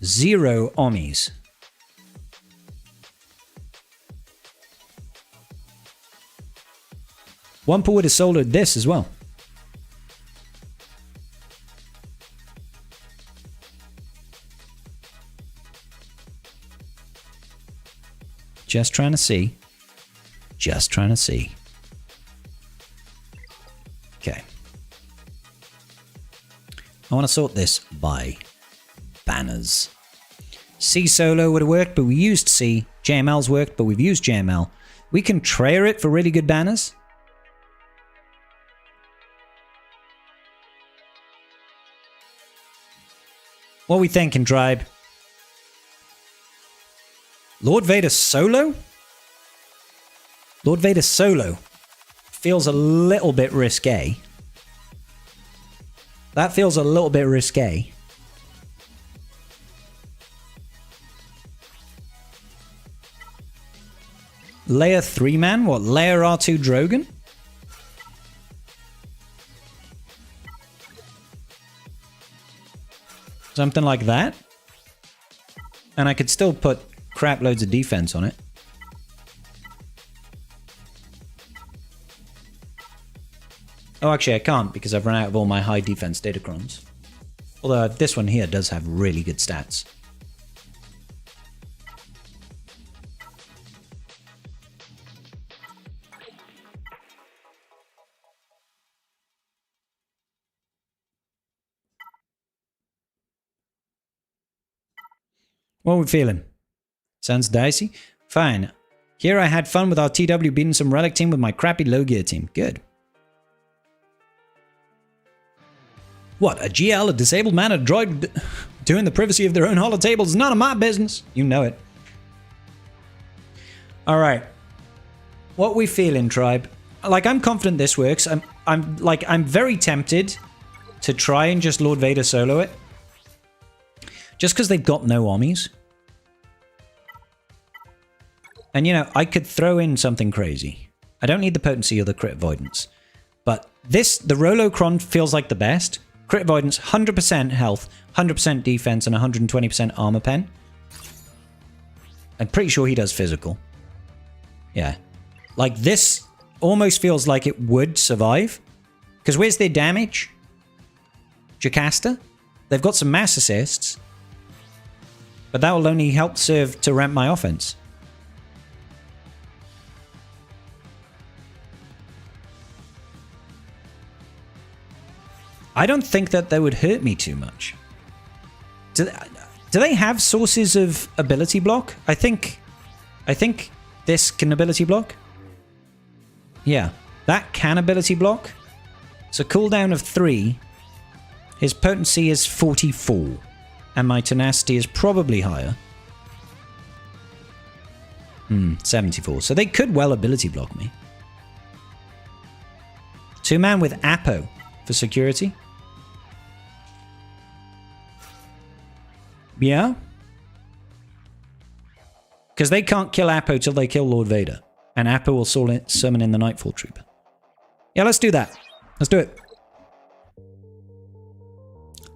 0 ommies. Wumpa would have soloed this as well. Just trying to see. Just trying to see. Okay. I want to sort this by banners. C solo would have worked, but we used C. JML's worked, but we've used JML. We can trayer it for really good banners. What are we thinking, tribe? Lord Vader solo? Lord Vader solo feels a little bit risque. That feels a little bit risque. Leia 3-man? What, Leia R2 Drogon? Something like that. And I could still put crap loads of defense on it. Oh, actually I can't because I've run out of all my high defense datacrons. Although this one here does have really good stats. What are we feeling? Sounds dicey? Fine. Here I had fun with our TW beating some relic team with my crappy low gear team. Good. What, a GL, a disabled man, a droid doing the privacy of their own holotables? None of my business. You know it. Alright. What we feeling, tribe? Like, I'm confident this works. I'm very tempted to try and just Lord Vader solo it. Just because they've got no ommies. And, you know, I could throw in something crazy. I don't need the potency or the crit avoidance. But this, the Rolocron feels like the best. Crit avoidance, 100% health, 100% defense, and 120% armor pen. I'm pretty sure he does physical. Yeah. Like, this almost feels like it would survive. Because where's their damage? Jocasta? They've got some mass assists. But that will only help serve to ramp my offense. I don't think that they would hurt me too much. Do they have sources of ability block? I think this can ability block. Yeah, that can ability block. So cooldown of 3. His potency is 44. And my tenacity is probably higher. 74. So they could well ability block me. 2-man with Apo for security. Yeah. Because they can't kill Apo till they kill Lord Vader. And Apo will summon in the Nightfall Trooper. Yeah, let's do that. Let's do it.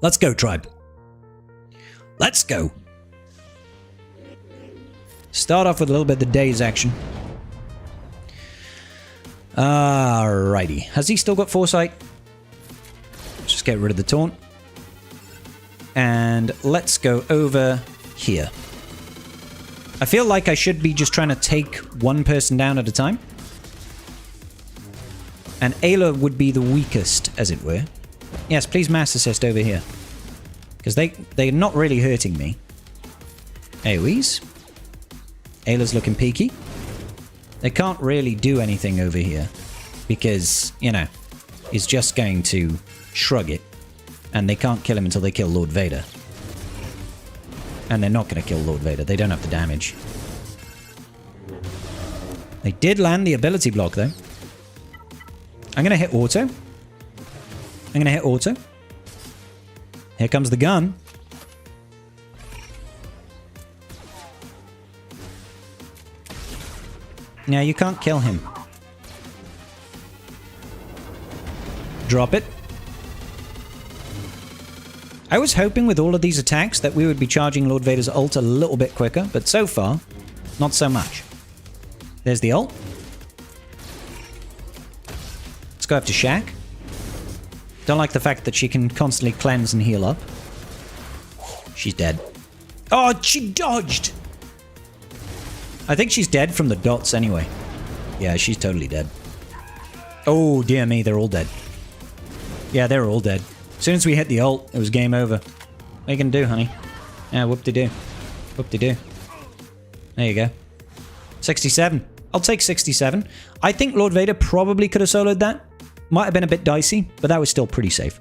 Let's go, tribe. Let's go. Start off with a little bit of the day's action. Alrighty. Has he still got foresight? Let's just get rid of the taunt. And let's go over here. I feel like I should be just trying to take one person down at a time. And Ayla would be the weakest, as it were. Yes, please mass assist over here. Because they're not really hurting me. AoEs. Ayla's looking peaky. They can't really do anything over here. Because, you know, he's just going to shrug it. And they can't kill him until they kill Lord Vader. And they're not going to kill Lord Vader. They don't have the damage. They did land the ability block, though. I'm going to hit auto. I'm going to hit auto. Here comes the gun. Now you can't kill him. Drop it. I was hoping with all of these attacks that we would be charging Lord Vader's ult a little bit quicker, but so far, not so much. There's the ult. Let's go after Shaq. Don't like the fact that she can constantly cleanse and heal up. She's dead. Oh, she dodged! I think she's dead from the dots anyway. Yeah, she's totally dead. Oh, dear me, they're all dead. Yeah, they're all dead. As soon as we hit the ult, it was game over. What are you gonna do, honey? Yeah, whoop-de-doo. Whoop-de-doo. There you go. 67. I'll take 67. I think Lord Vader probably could have soloed that. Might have been a bit dicey, but that was still pretty safe.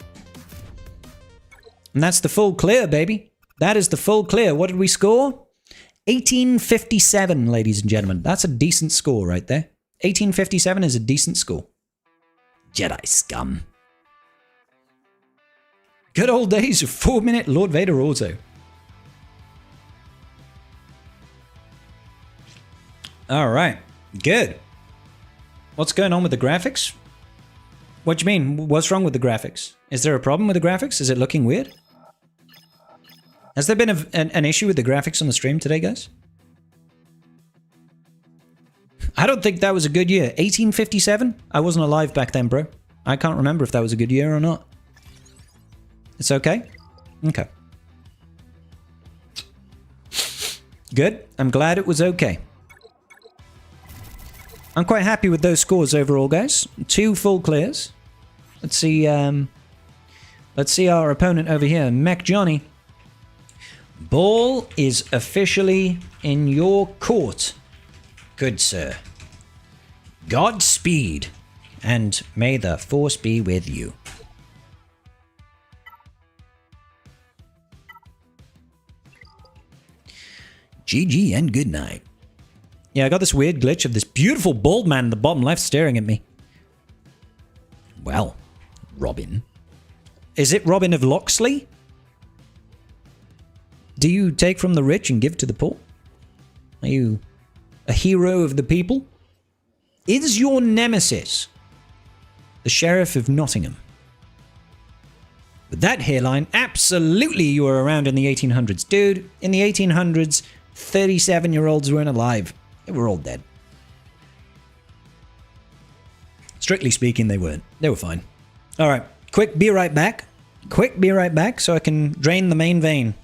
And that's the full clear, baby. That is the full clear. What did we score? 1857, ladies and gentlemen. That's a decent score right there. 1857 is a decent score. Jedi scum. Good old days of 4-minute Lord Vader auto. Alright, good. What's going on with the graphics? What do you mean? What's wrong with the graphics? Is there a problem with the graphics? Is it looking weird? Has there been an issue with the graphics on the stream today, guys? I don't think that was a good year. 1857? I wasn't alive back then, bro. I can't remember if that was a good year or not. It's okay? Okay. Good. I'm glad it was okay. I'm quite happy with those scores overall, guys. 2 full clears. Let's see our opponent over here, Mech Johnny. Ball is officially in your court, good sir. Godspeed, and may the force be with you. GG and good night. Yeah, I got this weird glitch of this beautiful bald man in the bottom left staring at me. Well, Robin. Is it Robin of Locksley? Do you take from the rich and give to the poor? Are you a hero of the people? Is your nemesis the Sheriff of Nottingham? With that hairline, absolutely you were around in the 1800s. Dude, in the 1800s, 37-year-olds weren't alive. They were all dead. Strictly speaking, they weren't. They were fine. All right, quick, be right back. Quick, be right back so I can drain the main vein.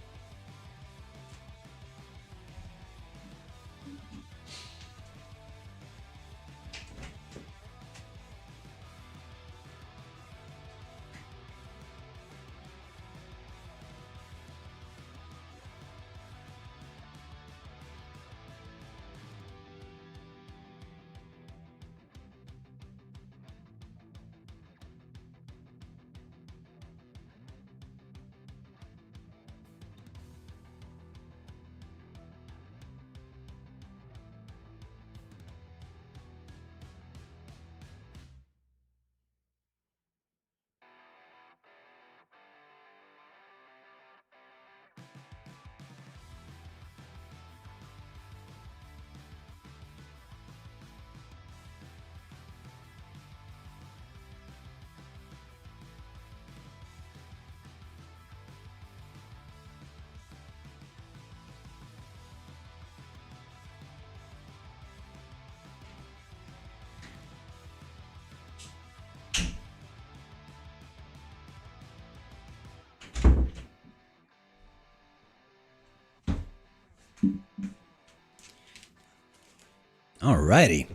Alrighty.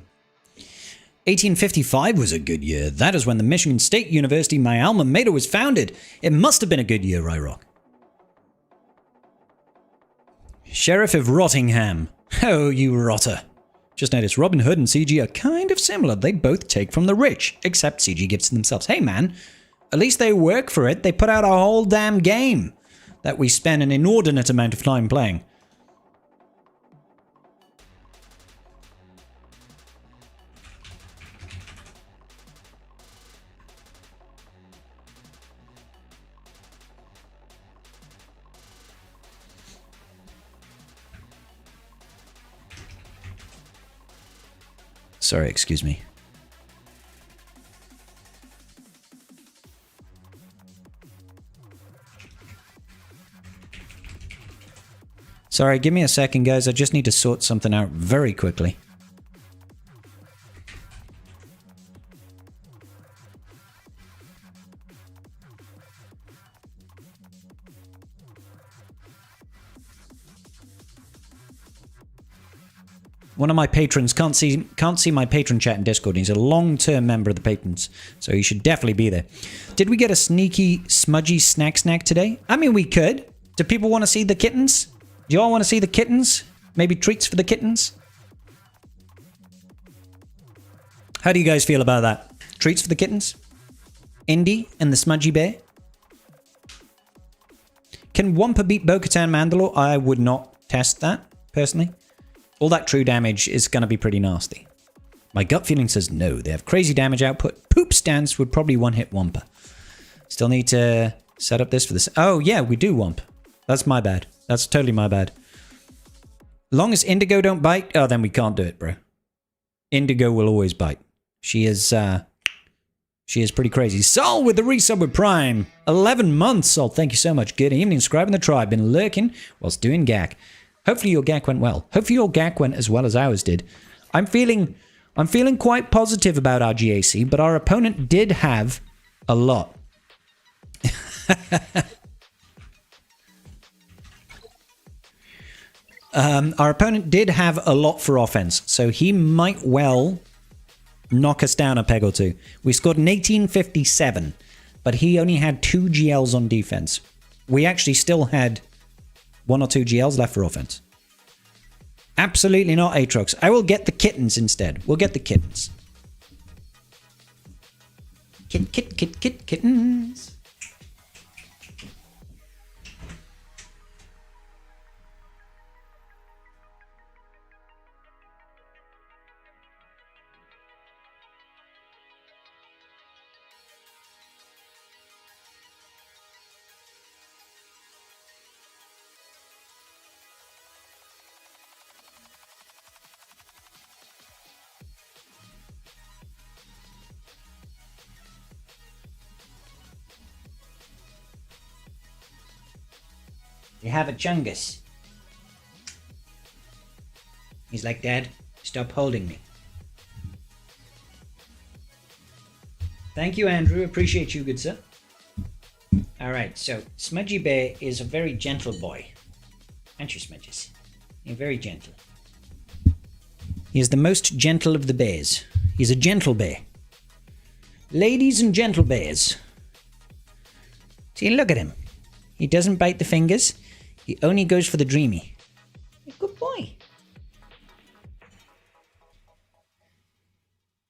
1855 was a good year. That is when the Michigan State University, my alma mater, was founded. It must have been a good year, Ryrock. Sheriff of Rottingham. Oh, you rotter. Just noticed Robin Hood and CG are kind of similar. They both take from the rich, except CG gives to themselves. Hey man, at least they work for it. They put out a whole damn game that we spend an inordinate amount of time playing. Sorry, excuse me. Sorry, give me a second, guys. I just need to sort something out very quickly. One of my patrons can't see my patron chat in Discord. He's a long-term member of the patrons, so he should definitely be there. Did we get a sneaky, smudgy snack today? I mean, we could. Do people want to see the kittens? Do y'all want to see the kittens? Maybe treats for the kittens? How do you guys feel about that? Treats for the kittens? Indy and the smudgy bear? Can Wampa beat Bo-Katan Mandalore? I would not test that, personally. All that true damage is going to be pretty nasty. My gut feeling says no. They have crazy damage output. Poop stance would probably one-hit Wampa. Still need to set up this for this. Oh, yeah, we do Wamp. That's my bad. That's totally my bad. Long as Indigo don't bite, oh, then we can't do it, bro. Indigo will always bite. She is pretty crazy. Sol with the resub with Prime. 11 months, Sol. Thank you so much. Good evening, Scribe in the Tribe. Been lurking whilst doing GAC. Hopefully your GAC went well. Hopefully your GAC went as well as ours did. I'm feeling quite positive about our GAC, but our opponent did have a lot. Our opponent did have a lot for offense, so he might well knock us down a peg or two. We scored an 1857, but he only had 2 GLs on defense. We actually still had 1 or 2 GLs left for offense. Absolutely not, Aatrox. I will get the kittens instead. We'll get the kittens. Kittens. You have a chungus. He's like, Dad, stop holding me. Thank you, Andrew. Appreciate you, good sir. Alright, so Smudgy Bear is a very gentle boy. Aren't you, Smudges? You're very gentle. He is the most gentle of the bears. He's a gentle bear. Ladies and gentle bears. See, look at him. He doesn't bite the fingers. He only goes for the dreamy. Good boy.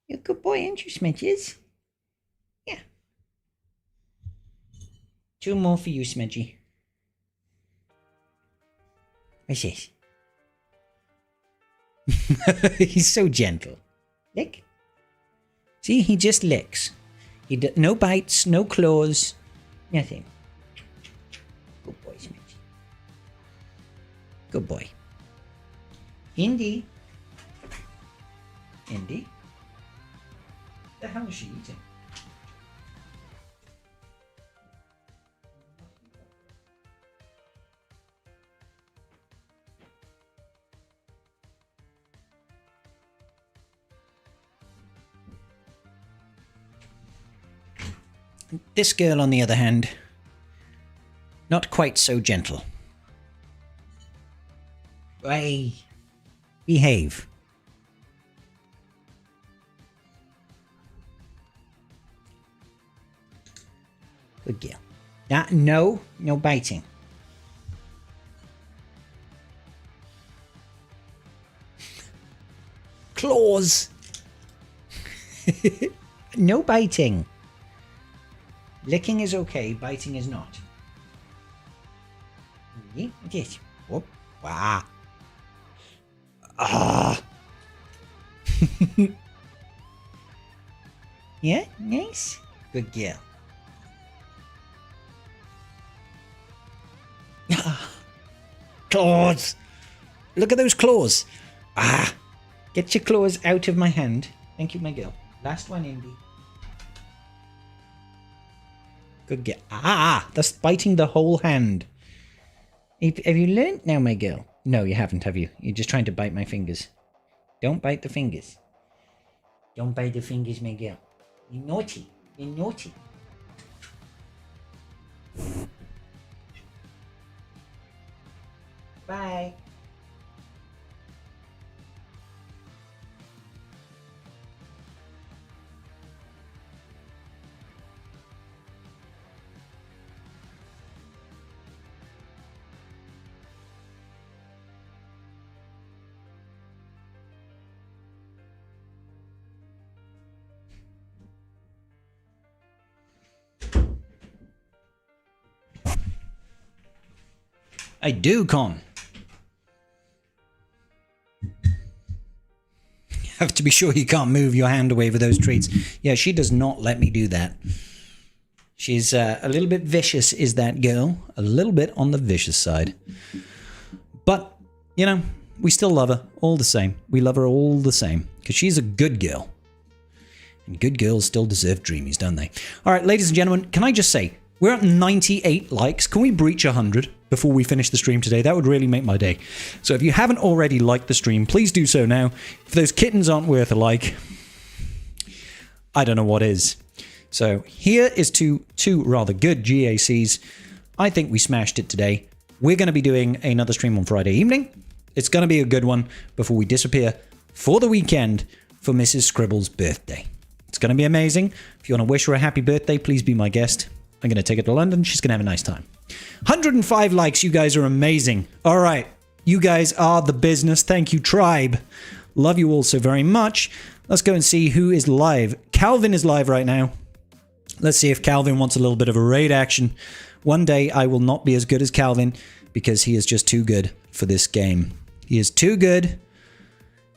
You're a good boy, aren't you, Smedges? Yeah. 2 more for you, Smedgy. What's this? He's so gentle. Lick. See, he just licks. No bites, no claws, nothing. Good boy, Smedgy. Good boy. Indy. Indy? What the hell is she eating? This girl, on the other hand, not quite so gentle. Hey, behave. Good girl. No biting. Claws. No biting. Licking is okay, biting is not. Yes. Whoop. Wow. Ah. Yeah, nice. Good girl. Claws. Look at those claws. Ah. Get your claws out of my hand. Thank you, my girl. Last one, Indy. Good girl. Ah, that's biting the whole hand. Have you learnt now, my girl? No, you haven't, have you? You're just trying to bite my fingers. Don't bite the fingers. Don't bite the fingers, my girl. You're naughty. You're naughty. Bye. I do, Con. Have to be sure you can't move your hand away with those treats. Yeah, she does not let me do that. She's a little bit vicious, is that girl. A little bit on the vicious side. But, you know, we still love her all the same. We love her all the same. Because she's a good girl. And good girls still deserve dreamies, don't they? All right, ladies and gentlemen, can I just say, we're at 98 likes. Can we breach 100 before we finish the stream today? That would really make my day. So if you haven't already liked the stream, please do so now. If those kittens aren't worth a like, I don't know what is. So here is to two rather good GACs. I think we smashed it today. We're going to be doing another stream on Friday evening. It's going to be a good one before we disappear for the weekend for Mrs. Scribble's birthday. It's going to be amazing. If you want to wish her a happy birthday, please be my guest. I'm going to take her to London. She's going to have a nice time. 105 likes. You guys are amazing. All right. You guys are the business. Thank you, tribe. Love you all so very much. Let's go and see who is live. Calvin is live right now. Let's see if Calvin wants a little bit of a raid action. One day I will not be as good as Calvin because he is just too good for this game. He is too good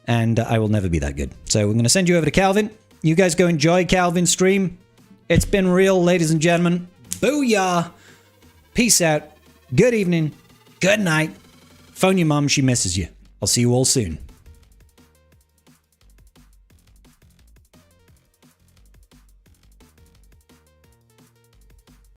and I will never be that good. So we're going to send you over to Calvin. You guys go enjoy Calvin's stream. It's been real, ladies and gentlemen. Booyah. Peace out. Good evening. Good night. Phone your mum. She misses you. I'll see you all soon.